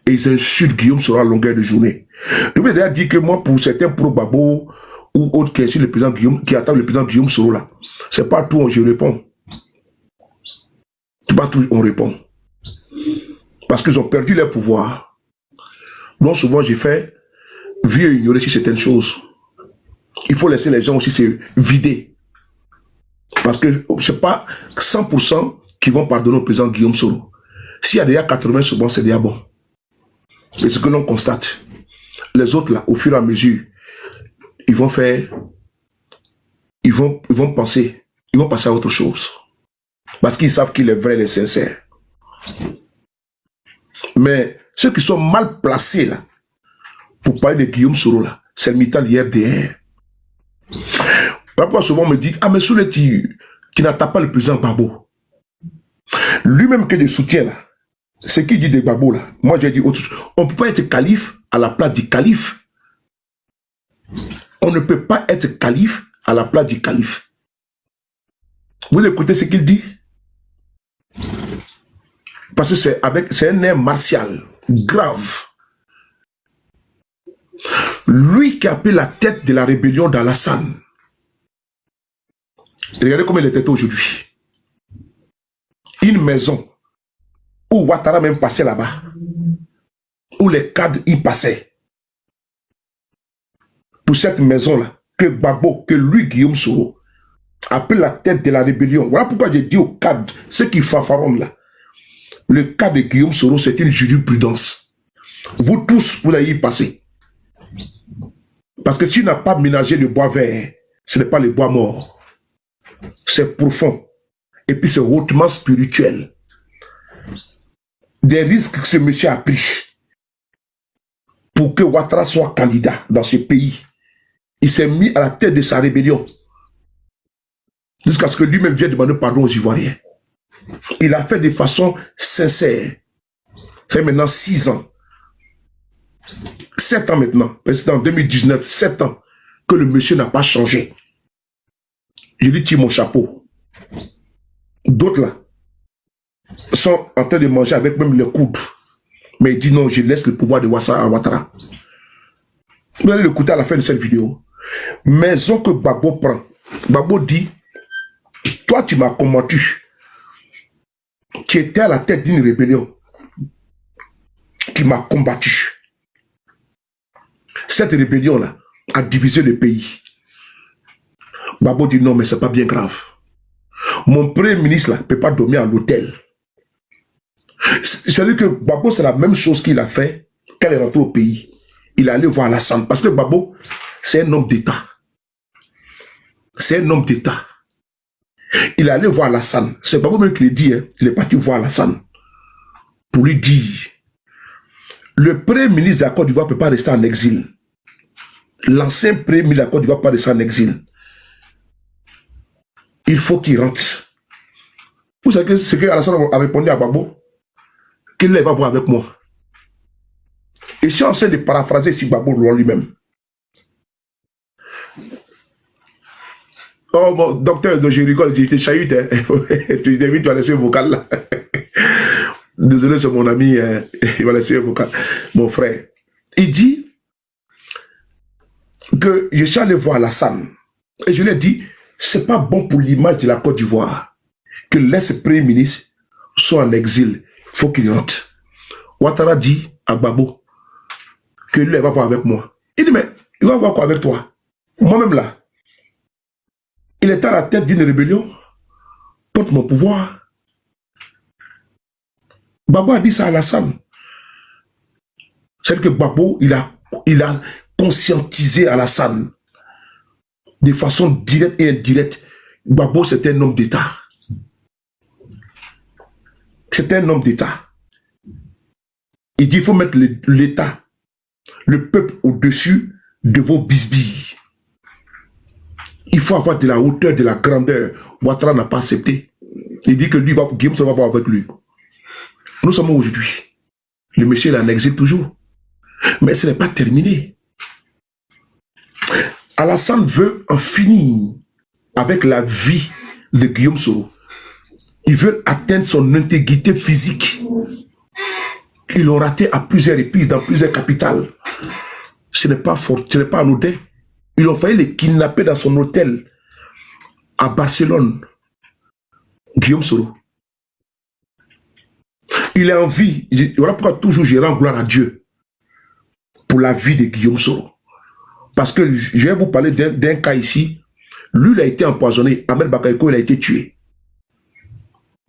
Et ils insultent Guillaume Soro à longueur de journée. Je veux déjà dire que moi, pour certains pro-Babo ou autres qui insultent le président Guillaume, qui attendent le président Guillaume Soro là, c'est pas tout, je réponds. C'est pas tout, on répond. Parce qu'ils ont perdu leur pouvoir. Donc souvent, j'ai fait vieux ignorer sur certaines choses. Il faut laisser les gens aussi se vider. Parce que c'est pas 100% qui vont pardonner au président Guillaume Soro. S'il y a déjà 80 sur bon, c'est déjà bon. C'est ce que l'on constate. Les autres là, au fur et à mesure, ils vont faire, ils vont penser à autre chose. Parce qu'ils savent qu'il est vrai et sincère. Mais ceux qui sont mal placés là, pour parler de Guillaume Soro là, c'est le militant du RDR. Parfois souvent on me dit, ah mais Soulé, tu n'attaques pas le président Gbagbo. Lui-même que je soutiens là, ce qu'il dit de Gbagbo là, moi j'ai dit autre chose. On ne peut pas être calife à la place du calife. On ne peut pas être calife à la place du calife. Vous écoutez ce qu'il dit? Parce que c'est un air martial, grave. Lui qui a pris la tête de la rébellion d'Alassane. Regardez comment il était aujourd'hui. Une maison où Ouattara même passait là-bas. où les cadres y passaient. Pour cette maison-là, que Gbagbo, que lui, Guillaume Soro, a pris la tête de la rébellion. Voilà pourquoi j'ai dit aux cadres, ceux qui fanfaronnent là, le cas de Guillaume Soro, c'est une jurisprudence. Vous tous, vous allez y passer. Parce que si tu n'as pas ménagé le bois vert, ce n'est pas le bois mort. C'est profond. Et puis c'est hautement spirituel. Des risques que ce monsieur a pris pour que Ouattara soit candidat dans ce pays. Il s'est mis à la tête de sa rébellion. Jusqu'à ce que lui-même vienne demander pardon aux Ivoiriens. Il a fait de façon sincère. C'est maintenant 6 ans. 7 ans maintenant. C'est en 2019, 7 ans que le monsieur n'a pas changé. Je lui tire mon chapeau. D'autres là sont en train de manger avec même le coude. Mais il dit non, je laisse le pouvoir de Ouattara. Vous allez l'écouter à la fin de cette vidéo. Maison que Gbagbo prend. Gbagbo dit, toi tu m'as combattu. Tu étais à la tête d'une rébellion qui m'a combattu. Cette rébellion-là a divisé le pays. Gbagbo dit non, mais c'est pas bien grave. Mon premier ministre là ne peut pas dormir à l'hôtel. C'est-à-dire que Gbagbo, c'est la même chose qu'il a fait quand il est rentré au pays. Il est allé voir Alassane. Parce que Gbagbo, c'est un homme d'État. C'est un homme d'État. Il est allé voir Alassane. C'est Gbagbo même qui le dit. Hein. Il est parti voir Alassane. Pour lui dire, le premier ministre de la Côte d'Ivoire ne peut pas rester en exil. L'ancien premier ministre de la Côte d'Ivoire ne peut pas rester en exil. Il faut qu'il rentre. Vous savez ce que Alassane a répondu à Gbagbo? Qu'il va voir avec moi. Et je suis en train de paraphraser si Gbagbo lui-même. Oh, bon, docteur, je rigole, j'ai été chahute. Hein. Tu t'invites, tu vas laisser un vocal là. Désolé, c'est mon ami, il va laisser un vocal. Mon frère. Il dit que je suis allé voir Alassane. Et je lui ai dit, c'est pas bon pour l'image de la Côte d'Ivoire que l'ex-premier ministre soit en exil. Il faut qu'il rentre. Ouattara dit à Gbagbo que lui, il va voir avec moi. Il dit, mais il va voir quoi avec toi? Moi-même là, il est à la tête d'une rébellion contre mon pouvoir. Gbagbo a dit ça à Alassane. C'est que Gbagbo, il a conscientisé Alassane de façon directe et indirecte. Gbagbo, c'est un homme d'État. C'est un homme d'État. Il dit qu'il faut mettre l'État, le peuple au-dessus de vos bisbilles. Il faut avoir de la hauteur, de la grandeur. Ouattara n'a pas accepté. Il dit que lui, Guillaume Soro va voir avec lui. Nous sommes aujourd'hui. Le monsieur est en exil toujours. Mais ce n'est pas terminé. Alassane veut en finir avec la vie de Guillaume Soro. Il veut atteindre son intégrité physique. Ils l'ont raté à plusieurs reprises dans plusieurs capitales. Ce n'est pas fort, ce n'est pas anodin. Ils ont failli le kidnapper dans son hôtel à Barcelone. Guillaume Soro. Il est en vie. Voilà pourquoi toujours je rends gloire à Dieu pour la vie de Guillaume Soro. Parce que je vais vous parler d'un cas ici. Lui, il a été empoisonné. Ahmed Bakayoko, il a été tué.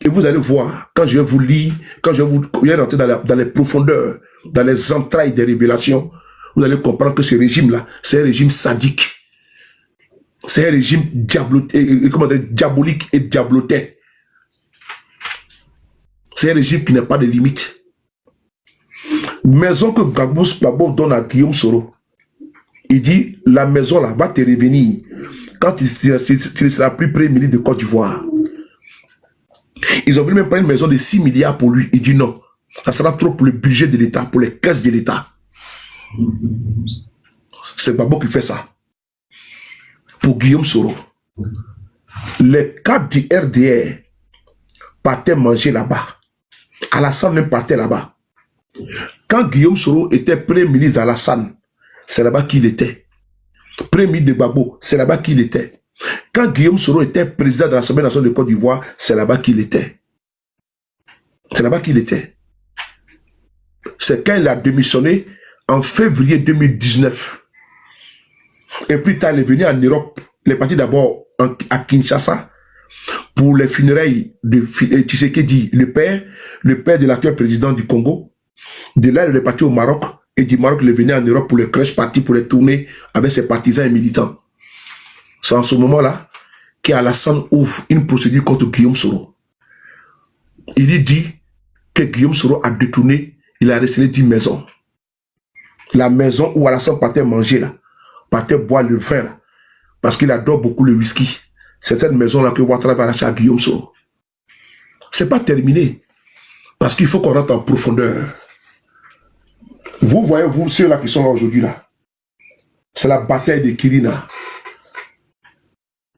Et vous allez voir, quand je vais vous lire, quand je vais rentrer dans les profondeurs, dans les entrailles des révélations, vous allez comprendre que ce régime-là, c'est un régime sadique. C'est un régime diabolique et diablotin. C'est un régime qui n'a pas de limite. Maison que Gbagbo donne à Guillaume Soro, il dit, la maison là va te revenir quand il sera plus premier ministre de Côte d'Ivoire. Ils ont voulu même prendre une maison de 6 milliards pour lui. Il dit non, ça sera trop pour le budget de l'État, pour les caisses de l'État. C'est Gbagbo qui fait ça. Pour Guillaume Soro. Les cadres du RDR partaient manger là-bas. Alassane même partait là-bas. Quand Guillaume Soro était premier ministre d'Alassane, c'est là-bas qu'il était. Premier ministre de Gbagbo, c'est là-bas qu'il était. Quand Guillaume Soro était président de l'Assemblée nationale de Côte d'Ivoire, c'est là-bas qu'il était. C'est là-bas qu'il était. c'est quand il a démissionné en février 2019. Et puis tard, il est venu en Europe. Il est parti d'abord à Kinshasa pour les funérailles de Tshisekedi, le père de l'actuel président du Congo. De là, il est parti au Maroc. Et du Maroc, il est venu en Europe pour le crash party, pour les tourner avec ses partisans et militants. C'est en ce moment-là qu'Alassane ouvre une procédure contre Guillaume Soro. Il lui dit que Guillaume Soro a détourné, il a resté 10 maisons. La maison où Alassane partait manger, là, partait boire le vin, là, parce qu'il adore beaucoup le whisky. C'est cette maison-là que Ouattara va lâcher à Guillaume Soro. C'est pas terminé, parce qu'il faut qu'on rentre en profondeur. Vous voyez, vous, ceux-là qui sont là aujourd'hui, là, c'est la bataille de Kirina.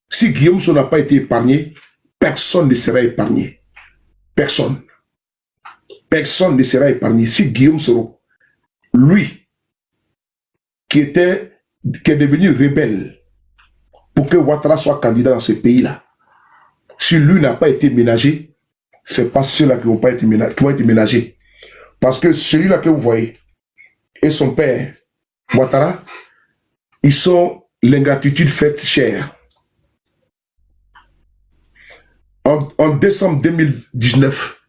Si Guillaume Soro n'a pas été épargné, personne ne sera épargné. Personne. Personne ne sera épargné. Si Guillaume Soro, lui, qui est devenu rebelle pour que Ouattara soit candidat dans ce pays-là, si lui n'a pas été ménagé, c'est pas ceux-là qui vont être ménagés. Parce que celui-là que vous voyez, et son père, Ouattara, ils sont l'ingratitude faite chère. En décembre 2019,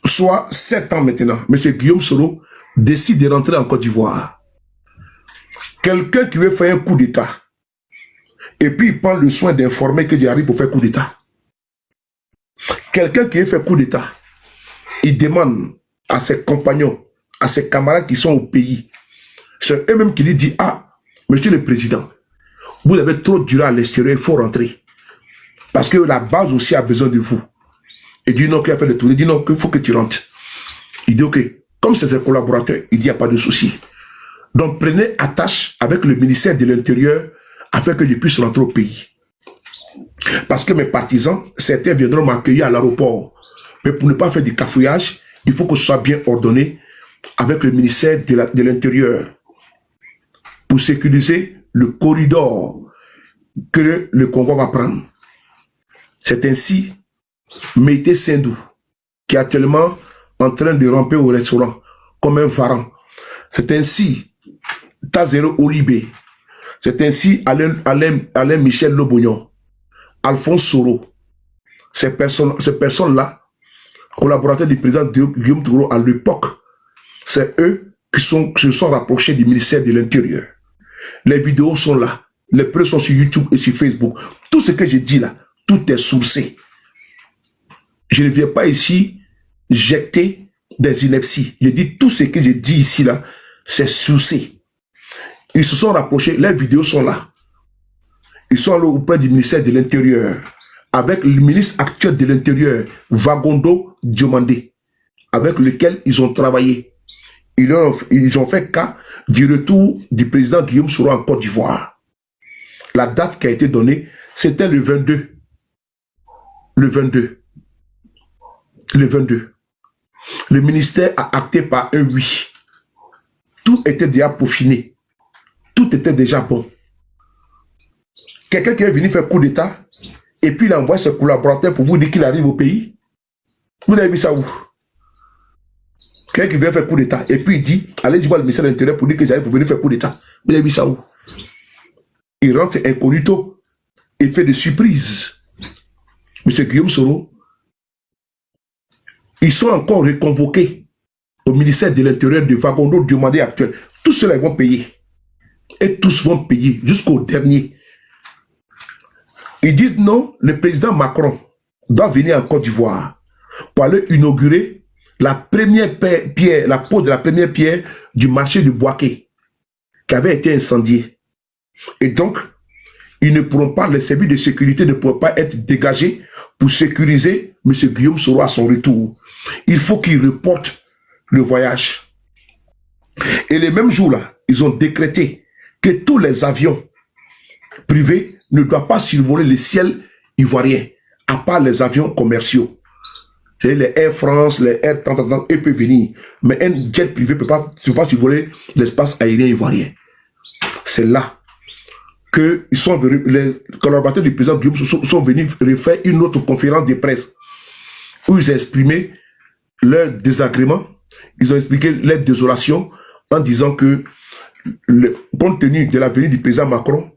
soit 7 ans maintenant, M. Guillaume Soro décide de rentrer en Côte d'Ivoire. Quelqu'un qui veut faire un coup d'État, et puis il prend le soin d'informer que j'arrive pour faire coup d'État. Quelqu'un qui veut faire coup d'État, il demande à ses compagnons, à ses camarades qui sont au pays, c'est eux-mêmes qui lui disent, ah, monsieur le président, vous avez trop duré à l'extérieur, il faut rentrer. Parce que la base aussi a besoin de vous. Il dit non, qu'il a fait le tour. Il dit non, qu'il faut que tu rentres. Il dit ok, comme c'est ses collaborateurs, il dit il n'y a pas de souci. Donc prenez attache avec le ministère de l'Intérieur afin que je puisse rentrer au pays. Parce que mes partisans, certains viendront m'accueillir à l'aéroport. Mais pour ne pas faire du cafouillage, il faut que ce soit bien ordonné avec le ministère de l'Intérieur pour sécuriser le corridor que le convoi va prendre. C'est ainsi Meïté Sindou, qui est actuellement en train de ramper au restaurant comme un varan. C'est ainsi Tazero Olibé. C'est ainsi Alain Michel Lobognon, Alphonse Soro. Ces personnes-là, collaborateurs du président Guillaume Soro à l'époque, c'est eux qui se sont rapprochés du ministère de l'Intérieur. Les vidéos sont là. Les preuves sont sur YouTube et sur Facebook. Tout ce que j'ai dit là, tout est sourcé. Je ne viens pas ici jeter des inepties. Je dis tout ce que je dis ici là, c'est sourcé. Ils se sont rapprochés, les vidéos sont là. Ils sont là auprès du ministère de l'Intérieur, avec le ministre actuel de l'Intérieur, Vagondo Diomandé, avec lequel ils ont travaillé. Ils ont fait cas du retour du président Guillaume Soro en Côte d'Ivoire. La date qui a été donnée, c'était le 22. Le 22. Le ministère a acté par un oui. Tout était déjà peaufiné. Tout était déjà bon. Quelqu'un qui est venu faire coup d'État, et puis il envoie ses collaborateurs pour vous dire qu'il arrive au pays. Vous avez vu ça où? Quelqu'un qui vient faire coup d'État, et puis il dit, allez voir le ministère de l'Intérieur pour dire que j'arrive pour venir faire coup d'État. Vous avez vu ça où? Il rentre incognito et fait des surprises. Monsieur Guillaume Soro, ils sont encore reconvoqués au ministère de l'Intérieur de Vagondo Diomandé actuel. Tous ceux-là vont payer. Et tous vont payer jusqu'au dernier. Ils disent non, le président Macron doit venir en Côte d'Ivoire pour aller inaugurer la première pierre, la pose de la première pierre du marché de Boaké qui avait été incendié. Et donc, ils ne pourront pas, les services de sécurité ne pourront pas être dégagés pour sécuriser M. Guillaume Soro à son retour. Il faut qu'il reporte le voyage. Et les mêmes jours-là, ils ont décrété que tous les avions privés ne doivent pas survoler le ciel ivoirien, à part les avions commerciaux. Les Air France, les Air 30, ils peuvent venir. Mais un jet privé ne peut pas survoler l'espace aérien ivoirien. C'est là que les collaborateurs du président Guillaume sont venus refaire une autre conférence de presse où ils ont exprimé leur désagrément ils ont expliqué leur désolation en disant que, compte tenu de la venue du président Macron,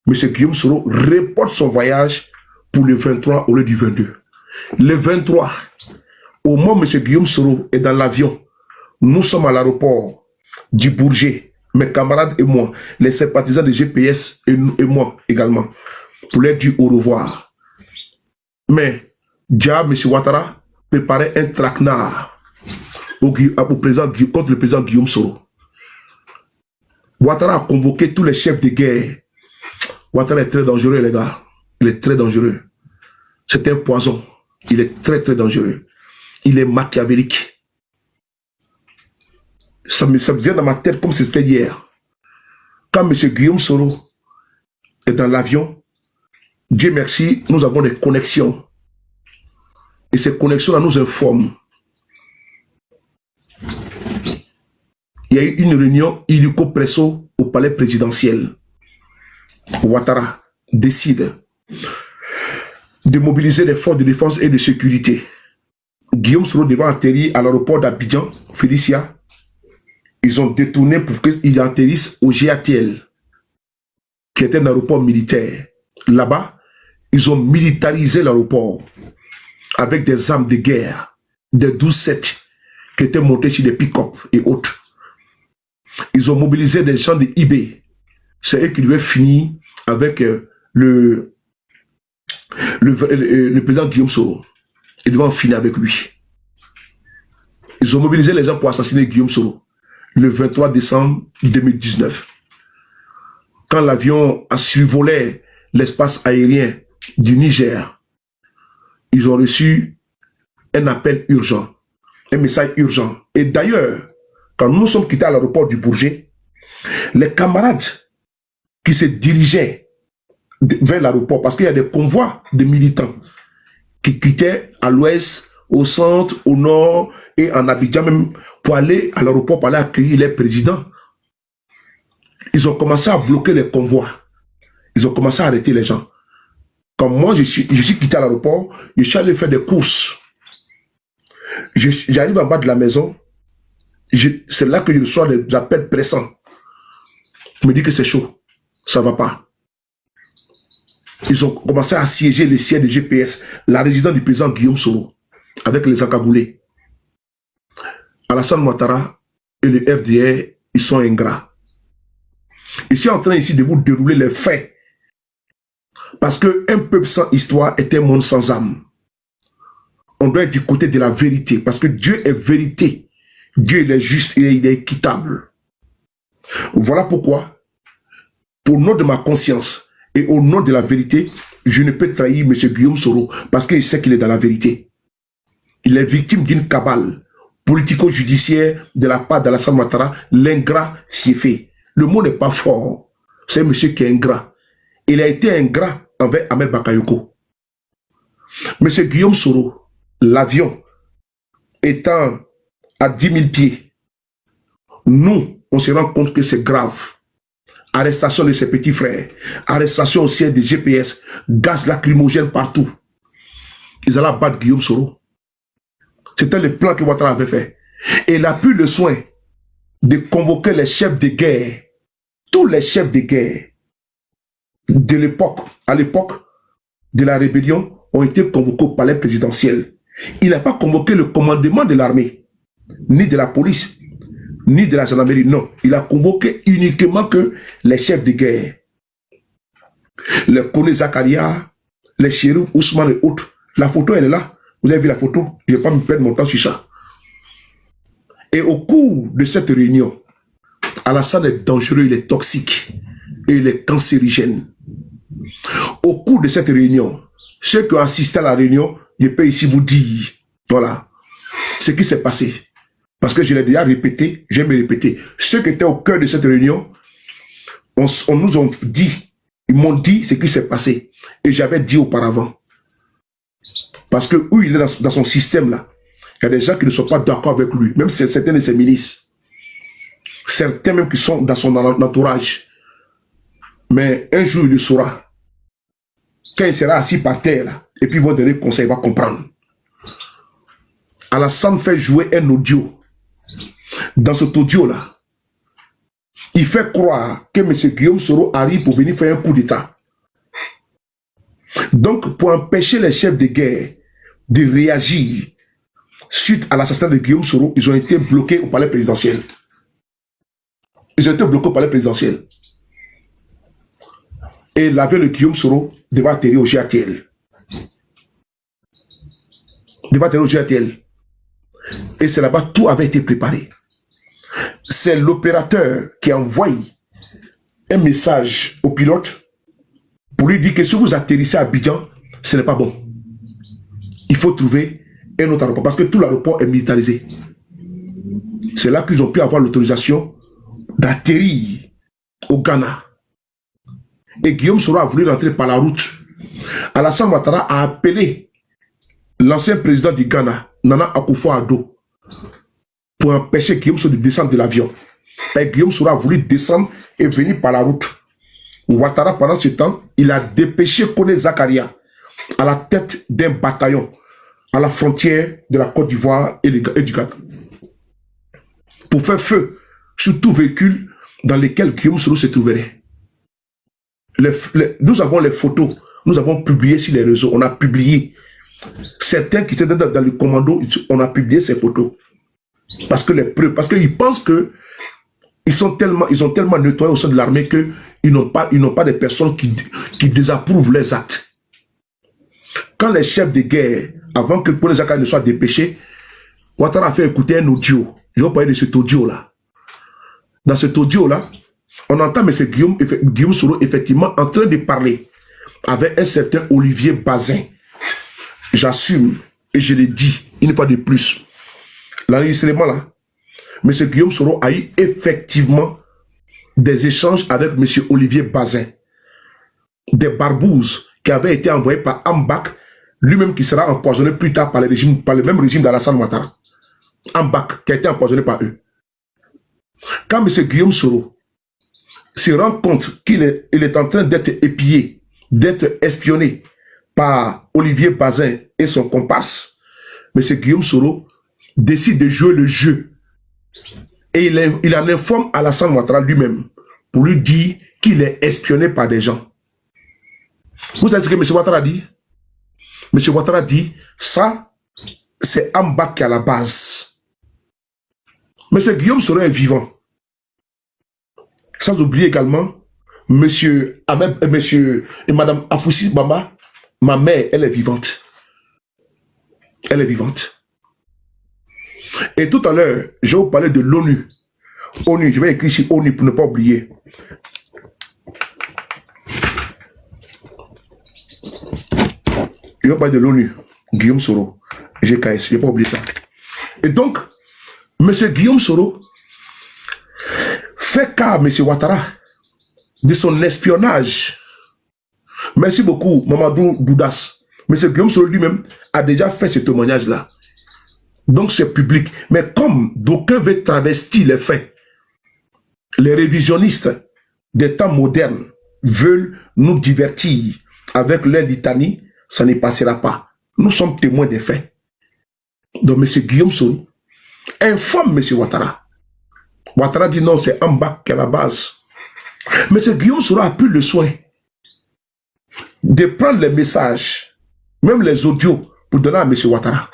M. Guillaume Soro reporte son voyage pour le 23 au lieu du 22. Le 23, au moment où M. Guillaume Soro est dans l'avion, nous sommes à l'aéroport du Bourget, mes camarades et moi, les sympathisants de GPS et moi également, pour leur dire au revoir. Mais, Dia, M. Ouattara, préparait un traquenard contre le président Guillaume Soro. Ouattara a convoqué tous les chefs de guerre. Ouattara est très dangereux, les gars. Il est très dangereux. C'est un poison. Il est très, très dangereux. Il est machiavélique. Ça me vient dans ma tête comme si c'était hier. Quand M. Guillaume Soro est dans l'avion, Dieu merci, nous avons des connexions. Et ces connexions-là nous informent. Il y a eu une réunion illico presso au palais présidentiel. Ouattara décide de mobiliser les forces de défense et de sécurité. Guillaume Soro devant atterrir à l'aéroport d'Abidjan, Félicia. Ils ont détourné pour qu'il atterrisse au GATL, qui était un aéroport militaire. Là-bas, ils ont militarisé l'aéroport avec des armes de guerre, des 12-7 qui étaient montés sur des pick-up et autres. Ils ont mobilisé des gens de IB. C'est eux qui devaient finir avec le président Guillaume Soro. Ils devaient en finir avec lui. Ils ont mobilisé les gens pour assassiner Guillaume Soro le 23 décembre 2019. Quand l'avion a survolé l'espace aérien du Niger, ils ont reçu un appel urgent, un message urgent. Et d'ailleurs, quand nous sommes quittés à l'aéroport du Bourget, les camarades qui se dirigeaient vers l'aéroport, parce qu'il y a des convois de militants qui quittaient à l'ouest, au centre, au nord et en Abidjan même pour aller à l'aéroport, pour aller accueillir les présidents. Ils ont commencé à bloquer les convois. Ils ont commencé à arrêter les gens. Comme moi, je suis quitté à l'aéroport, je suis allé faire des courses. J'arrive en bas de la maison, c'est là que je reçois des appels pressants. Je me dis que c'est chaud, ça ne va pas. Ils ont commencé à assiéger le siège de GPS, la résidence du président Guillaume Soro, avec les encagoulés. Alassane Ouattara et le RDR, ils sont ingrats. Je suis en train ici de vous dérouler les faits. Parce qu'un peuple sans histoire est un monde sans âme. On doit être du côté de la vérité. Parce que Dieu est vérité. Dieu il est juste et il est équitable. Voilà pourquoi, pour nom de ma conscience et au nom de la vérité, je ne peux trahir M. Guillaume Soro parce que je sais qu'il est dans la vérité. Il est victime d'une cabale politico-judiciaire de la part d'Alassane Ouattara, l'ingrat Siefé. Le mot n'est pas fort. C'est un monsieur qui est ingrat. Il a été ingrat envers Ahmed Bakayoko. Monsieur Guillaume Soro, l'avion étant à 10 000 pieds, nous, on se rend compte que c'est grave. Arrestation de ses petits frères, arrestation au siège de GPS, gaz lacrymogène partout. Ils allaient battre Guillaume Soro. C'était le plan que Ouattara avait fait. Et il a pris le soin de convoquer les chefs de guerre, tous les chefs de guerre de l'époque, à l'époque de la rébellion, ont été convoqués au palais présidentiel. Il n'a pas convoqué le commandement de l'armée, ni de la police, ni de la gendarmerie, non. Il a convoqué uniquement que les chefs de guerre. Les Koné Zakaria, les shérifs Ousmane et autres. La photo, elle est là. Vous avez vu la photo? Je ne vais pas me perdre mon temps sur ça. Et au cours de cette réunion, Alassane est dangereux, il est toxique et il est cancérigène. Au cours de cette réunion, ceux qui ont assisté à la réunion, je peux ici vous dire, voilà, ce qui s'est passé. Parce que je l'ai déjà répété, je vais me répéter. Ceux qui étaient au cœur de cette réunion, on nous a dit, ils m'ont dit ce qui s'est passé. Et j'avais dit auparavant. Parce que où il est dans son système là, il y a des gens qui ne sont pas d'accord avec lui, même certains de ses ministres. Certains même qui sont dans son entourage. Mais un jour il le saura. Quand il sera assis par terre là, et puis il va donner conseil, il va comprendre. Alassane fait jouer un audio dans cet audio-là, il fait croire que M. Guillaume Soro arrive pour venir faire un coup d'État. Donc, pour empêcher les chefs de guerre de réagir suite à l'assassinat de Guillaume Soro, ils ont été bloqués au palais présidentiel. Ils ont été bloqués au palais présidentiel. Et l'avion de Guillaume Soro devait atterrir au GATL. Et c'est là-bas, tout avait été préparé. C'est l'opérateur qui a envoyé un message au pilote pour lui dire que si vous atterrissez à Abidjan, ce n'est pas bon. Il faut trouver un autre aéroport parce que tout l'aéroport est militarisé. C'est là qu'ils ont pu avoir l'autorisation d'atterrir au Ghana. Et Guillaume Soro a voulu rentrer par la route. Alassane Ouattara a appelé l'ancien président du Ghana, Nana Akufo-Addo, pour empêcher Guillaume Soro de descendre de l'avion. Et Guillaume Soro a voulu descendre et venir par la route. Ouattara, pendant ce temps, il a dépêché Kone Zakaria à la tête d'un bataillon à la frontière de la Côte d'Ivoire et du Ghana pour faire feu sur tout véhicule dans lequel Guillaume Soro se trouverait. Nous avons les photos, nous avons publié sur les réseaux, on a publié. Certains qui étaient dans le commando, on a publié ces photos. Parce que les preuves, parce qu'ils pensent que ils ont tellement nettoyé au sein de l'armée qu'ils n'ont pas des personnes qui désapprouvent les actes. Quand les chefs de guerre, avant que Kone Zakaria ne soit dépêché, Ouattara a fait écouter un audio. Je vais parler de cet audio-là. Dans cet audio-là, on entend M. Guillaume Soro effectivement en train de parler avec un certain Olivier Bazin. J'assume et je le dis une fois de plus. L'enregistrement là, M. Guillaume Soro a eu effectivement des échanges avec M. Olivier Bazin. Des barbouzes qui avaient été envoyés par Ambak, lui-même qui sera empoisonné plus tard par le même régime d'Alassane Ouattara. Ambak qui a été empoisonné par eux. Quand M. Guillaume Soro se rend compte qu'il est en train d'être épié, d'être espionné par Olivier Bazin et son comparse, M. Guillaume Soro décide de jouer le jeu. Et il en informe Alassane Ouattara lui-même pour lui dire qu'il est espionné par des gens. Vous savez ce que M. Ouattara dit? M. Ouattara dit, ça, c'est Ambak qui est à la base. M. Guillaume Soro est vivant. Sans oublier également, monsieur et madame Afoussi Bamba, ma mère, elle est vivante. Elle est vivante. Et tout à l'heure, je vais vous parler de l'ONU. ONU, je vais écrire ici ONU pour ne pas oublier. Je vais parler de l'ONU. Guillaume Soro, GKS, je n'ai pas oublié ça. Et donc, M. Guillaume Soro fait cas à M. Ouattara de son espionnage. Merci beaucoup, Mamadou Doudas. M. Guillaume Soro lui-même a déjà fait ce témoignage-là. Donc c'est public. Mais comme d'aucuns veulent travestir les faits, les révisionnistes des temps modernes veulent nous divertir avec leur litanie, ça ne passera pas. Nous sommes témoins des faits. Donc M. Guillaume Soro informe M. Ouattara. Ouattara dit non, c'est Ambak qui est à la base. Mais M. Guillaume Soro a pris le soin de prendre les messages, même les audios, pour donner à M. Ouattara.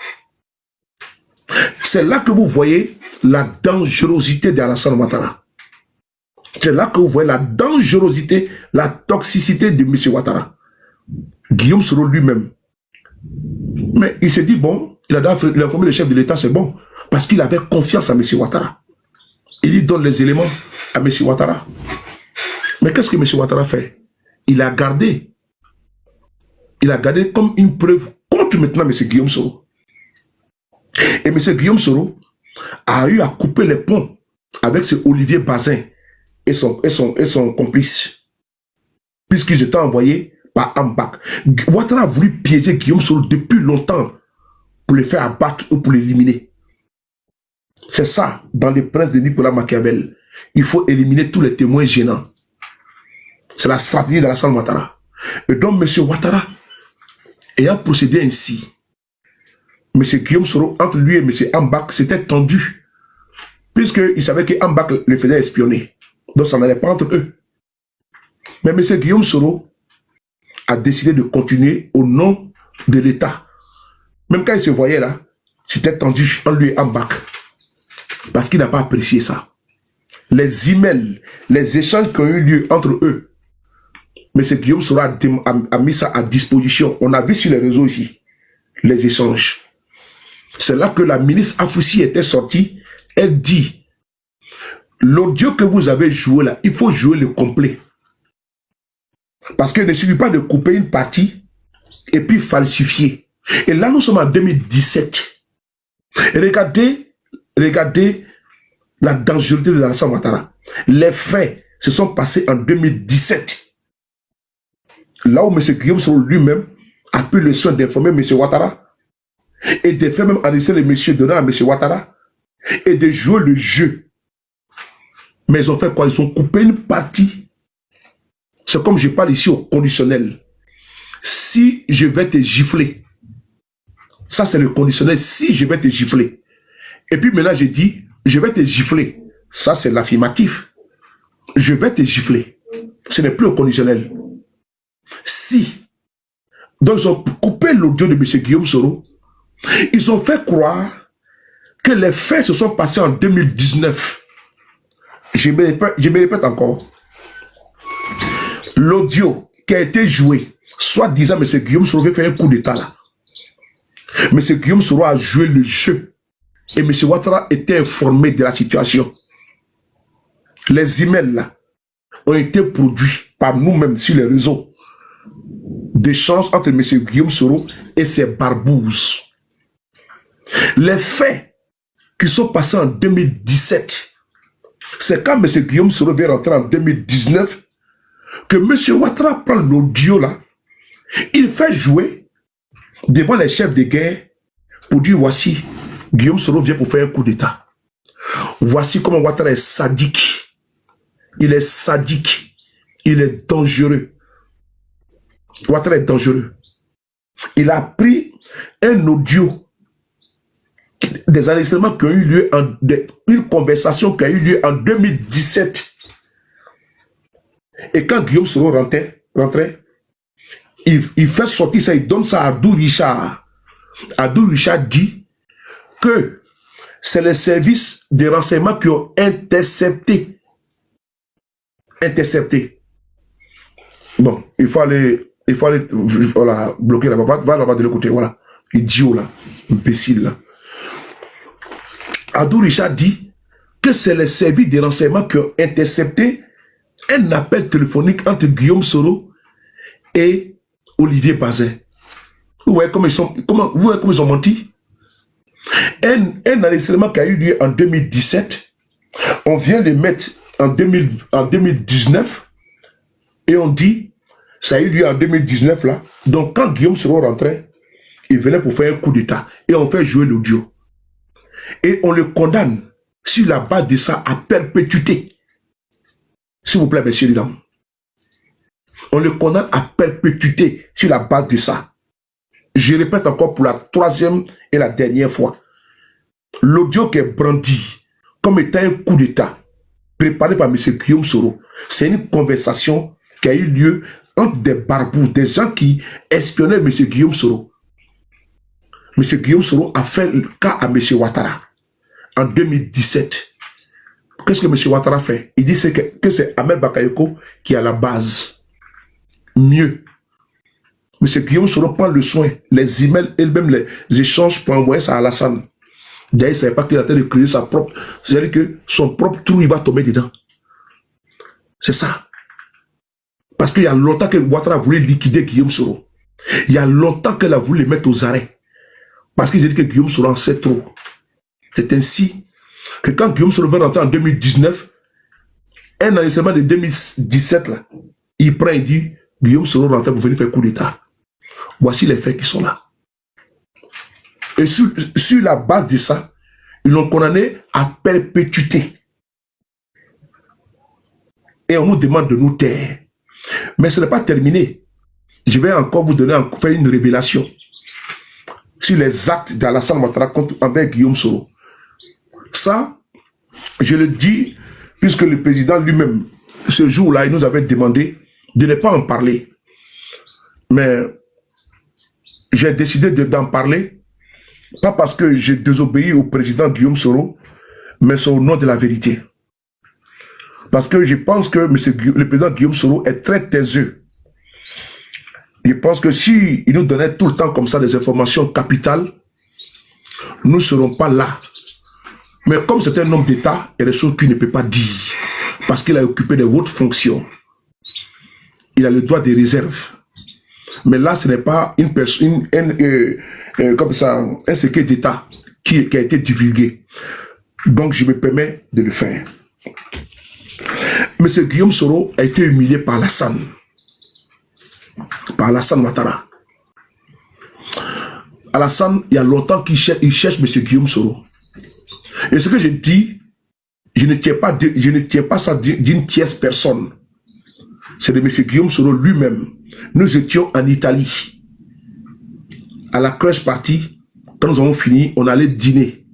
C'est là que vous voyez la dangerosité d'Alassane Ouattara. C'est là que vous voyez la dangerosité, la toxicité de M. Ouattara. Guillaume Soro lui-même. Mais il s'est dit, bon, il a informé le chef de l'État, c'est bon, parce qu'il avait confiance à M. Ouattara. Il lui donne les éléments à M. Ouattara. Mais qu'est-ce que M. Ouattara fait? Il a gardé comme une preuve contre maintenant M. Guillaume Soro. Et M. Guillaume Soro a eu à couper les ponts avec ce Olivier Bazin et son complice, puisqu'ils étaient envoyés par Ambak. Ouattara a voulu piéger Guillaume Soro depuis longtemps pour le faire abattre ou pour l'éliminer. C'est ça, dans les princes de Nicolas Machiavel. Il faut éliminer tous les témoins gênants. C'est la stratégie d'Alassane Ouattara. Et donc, M. Ouattara, ayant procédé ainsi, M. Guillaume Soro, entre lui et M. Ambak, s'était tendu. puisqu'ils savaient qu'Ambak le faisait espionner. Donc ça n'allait pas entre eux. Mais M. Guillaume Soro a décidé de continuer au nom de l'État. Même quand il se voyait là, c'était tendu en lui et Ambak. Parce qu'il n'a pas apprécié ça. Les emails, les échanges qui ont eu lieu entre eux, M. Guillaume Soro a mis ça à disposition. On a vu sur les réseaux ici, les échanges. C'est là que la ministre Afoussi était sortie. Elle dit, l'audio que vous avez joué là, il faut jouer le complet. Parce qu'il ne suffit pas de couper une partie et puis falsifier. Et là, nous sommes en 2017. Et regardez la dangerosité de Alassane Ouattara. Les faits se sont passés en 2017. Là où M. Guillaume Soro lui-même a pris le soin d'informer M. Ouattara et de faire même enregistrer les messieurs donnant à M. Ouattara et de jouer le jeu. Mais ils ont fait quoi? Ils ont coupé une partie. C'est comme je parle ici au conditionnel. Si je vais te gifler, ça c'est le conditionnel. Si je vais te gifler. Et puis maintenant je dis, je vais te gifler. Ça c'est l'affirmatif. Je vais te gifler. Ce n'est plus au conditionnel. Si. Donc ils ont coupé l'audio de M. Guillaume Soro. Ils ont fait croire que les faits se sont passés en 2019. Je me répète encore. L'audio qui a été joué, soit disant M. Guillaume Soro veut faire un coup d'état là. M. Guillaume Soro a joué le jeu. Et M. Ouattara était informé de la situation. Les emails là ont été produits par nous-mêmes sur les réseaux d'échanges entre M. Guillaume Soro et ses barbouzes. Les faits qui sont passés en 2017, c'est quand M. Guillaume Soro vient rentrer en 2019 que M. Ouattara prend l'audio là, il fait jouer devant les chefs de guerre pour dire voici, Guillaume Soro vient pour faire un coup d'état. Voici comment Ouattara est sadique. Il est sadique. Il est dangereux. Ouattara est dangereux. Il a pris un audio des enregistrements qui ont eu lieu, une conversation qui a eu lieu en 2017. Et quand Guillaume Soro rentrait, il fait sortir ça, il donne ça à Abdou Richard. Abdou Richard dit que c'est les services de renseignement qui ont intercepté. Bon, il faut aller voilà, bloquer là-bas. Va là-bas de l'autre côté, voilà. Idiot là, imbécile là. Abdou Richard dit que c'est les services de renseignement qui ont intercepté un appel téléphonique entre Guillaume Soro et Olivier Bazin. Vous voyez comment ils ont menti? Un enregistrement qui a eu lieu en 2017, on vient le mettre en 2019 et on dit ça a eu lieu en 2019 là. Donc quand Guillaume Soro rentrait, il venait pour faire un coup d'état et on fait jouer l'audio. Et on le condamne sur la base de ça à perpétuité. S'il vous plaît, messieurs et dames. On le condamne à perpétuité sur la base de ça. Je répète encore pour la troisième et la dernière fois. L'audio qui est brandi comme étant un coup d'état préparé par M. Guillaume Soro, c'est une conversation qui a eu lieu entre des barbours, des gens qui espionnaient M. Guillaume Soro. M. Guillaume Soro a fait le cas à M. Ouattara en 2017. Qu'est-ce que M. Ouattara fait? Il dit que c'est Ahmed Bakayoko qui est à la base. Mieux. M. Guillaume Soro prend le soin, les emails et même les échanges pour envoyer ça à Alassane. D'ailleurs, il ne savait pas qu'il a en train de créer sa propre... C'est-à-dire que son propre trou, il va tomber dedans. C'est ça. Parce qu'il y a longtemps que Ouattara voulait liquider Guillaume Soro. Il y a longtemps qu'elle a voulu le mettre aux arrêts. Parce qu'il a dit que Guillaume Soro en sait trop. C'est ainsi que quand Guillaume Soro va rentrer en 2019, un enregistrement de 2017, là, il prend et dit Guillaume Soro rentre pour venir faire coup d'état. Voici les faits qui sont là. Et sur la base de ça, ils l'ont condamné à perpétuité. Et on nous demande de nous taire. Mais ce n'est pas terminé. Je vais encore vous donner faire une révélation sur les actes d'Alassane Ouattara envers Guillaume Soro. Ça, je le dis, puisque le président lui-même, ce jour-là, il nous avait demandé de ne pas en parler. Mais j'ai décidé d'en parler, pas parce que j'ai désobéi au président Guillaume Soro, mais c'est au nom de la vérité. Parce que je pense que le président Guillaume Soro est très taiseux. Je pense que s'il nous donnait tout le temps comme ça des informations capitales, nous ne serons pas là. Mais comme c'est un homme d'État, il y a des choses qu'il ne peut pas dire. Parce qu'il a occupé des hautes fonctions. Il a le droit de réserve. Mais là, ce n'est pas une personne, comme ça, un secret d'État qui a été divulgué. Donc, je me permets de le faire. M. Guillaume Soro a été humilié par Alassane. Par Alassane Ouattara. Alassane, il y a longtemps qu'il cherche M. Guillaume Soro. Et ce que je dis, je ne tiens pas ça d'une tierce personne. C'est de M. Guillaume Soro lui-même. Nous étions en Italie. À la crèche party, quand nous avons fini, on allait dîner.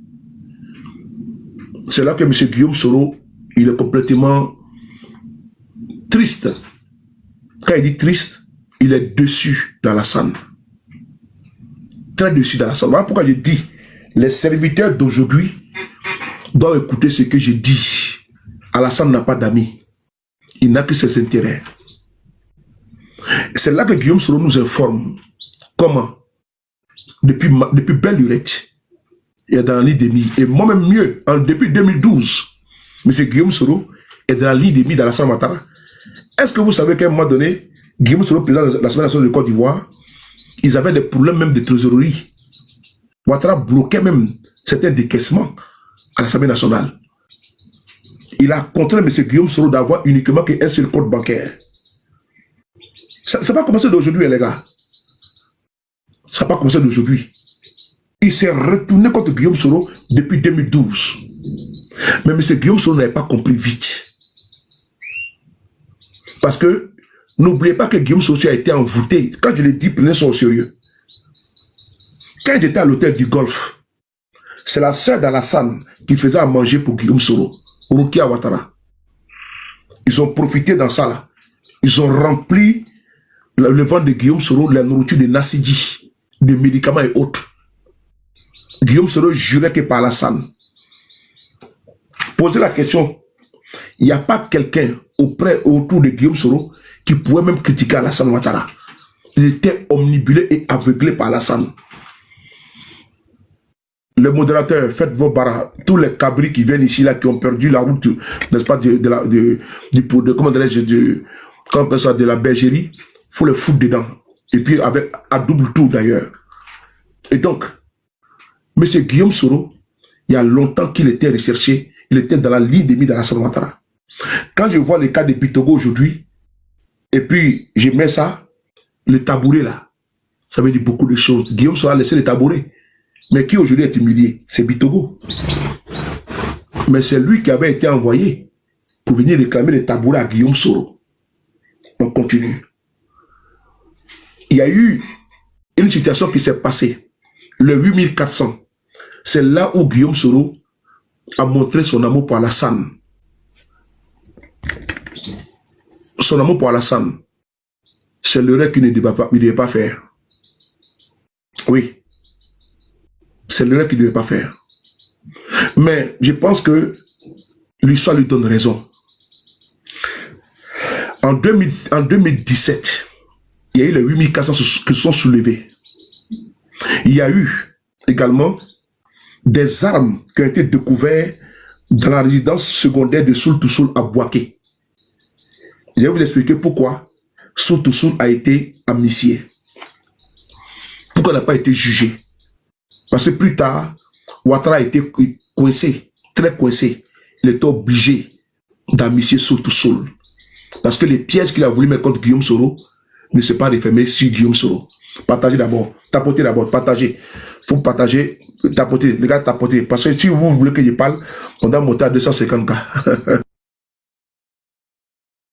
C'est là que M. Guillaume Soro, il est complètement triste. Quand il dit triste, il est dessus d'Alassane. Très dessus d'Alassane. Voilà pourquoi je dis, les serviteurs d'aujourd'hui doivent écouter ce que je dis. Alassane n'a pas d'amis. Il n'a que ses intérêts. C'est là que Guillaume Soro nous informe comment, depuis belle lurette, il est dans la ligne d'ennemi. Et moi-même mieux, depuis 2012, M. Guillaume Soro est dans la ligne d'ennemi d'Alassane Ouattara. Est-ce que vous savez qu'à un moment donné, Guillaume Soro, président de l'Assemblée nationale de Côte d'Ivoire, ils avaient des problèmes même de trésorerie. Ouattara bloquait même certains décaissements à l'Assemblée nationale. Il a contraint M. Guillaume Soro d'avoir uniquement qu'un seul compte bancaire. Ça n'a pas commencé d'aujourd'hui, les gars. Ça n'a pas commencé d'aujourd'hui. Il s'est retourné contre Guillaume Soro depuis 2012. Mais M. Guillaume Soro n'avait pas compris vite. Parce que, n'oubliez pas que Guillaume Soro a été envoûté. Quand je l'ai dit, prenez ça au sérieux. Quand j'étais à l'hôtel du Golfe, c'est la sœur d'Alassane qui faisait à manger pour Guillaume Soro, Rukia Ouattara. Ils ont profité dans ça là. Ils ont rempli le ventre de Guillaume Soro, la nourriture de Nassidi, des médicaments et autres. Guillaume Soro jurait que par Alassane. Posez la question, il n'y a pas quelqu'un autour de Guillaume Soro qui pouvait même critiquer Alassane Ouattara. Il était omnibulé et aveuglé par Alassane. Les modérateurs, faites vos barras. Tous les cabris qui viennent ici, là, qui ont perdu la route, n'est-ce pas, de la bergerie, il faut les foutre dedans. Et puis, à double tour d'ailleurs. Et donc, M. Guillaume Soro, il y a longtemps qu'il était recherché, il était dans la ligne d'ennemi d'Alassane Ouattara. Quand je vois le cas de Bitogo aujourd'hui, et puis je mets ça, le tabouret là, ça veut dire beaucoup de choses. Guillaume Soro a laissé le tabouret. Mais qui aujourd'hui est humilié? C'est Bitogo. Mais c'est lui qui avait été envoyé pour venir réclamer le tabouret à Guillaume Soro. On continue. Il y a eu une situation qui s'est passée. Le 8400. C'est là où Guillaume Soro a montré son amour pour Alassane. Son amour pour Alassane. C'est l'erreur qu'il ne devait pas faire. Oui. C'est l'erreur qu'il ne devait pas faire. Mais je pense que l'histoire lui donne raison. En 2017, il y a eu les 8400 qui sont soulevés. Il y a eu également des armes qui ont été découvertes dans la résidence secondaire de Soul to Soul à Bouaké. Je vais vous expliquer pourquoi Soul to Soul a été amnistié. Pourquoi il n'a pas été jugé. Parce que plus tard, Ouattara a été coincé, très coincé. Il était obligé d'amnistier Soul to Soul. Parce que les pièges qu'il a voulu mettre contre Guillaume Soro ne s'est pas refermé sur Guillaume Soro. Partagez d'abord, tapotez d'abord, partagez. Il faut partager, tapoter, les gars, tapoter. Parce que si vous voulez que je parle, on doit monter à 250 cas.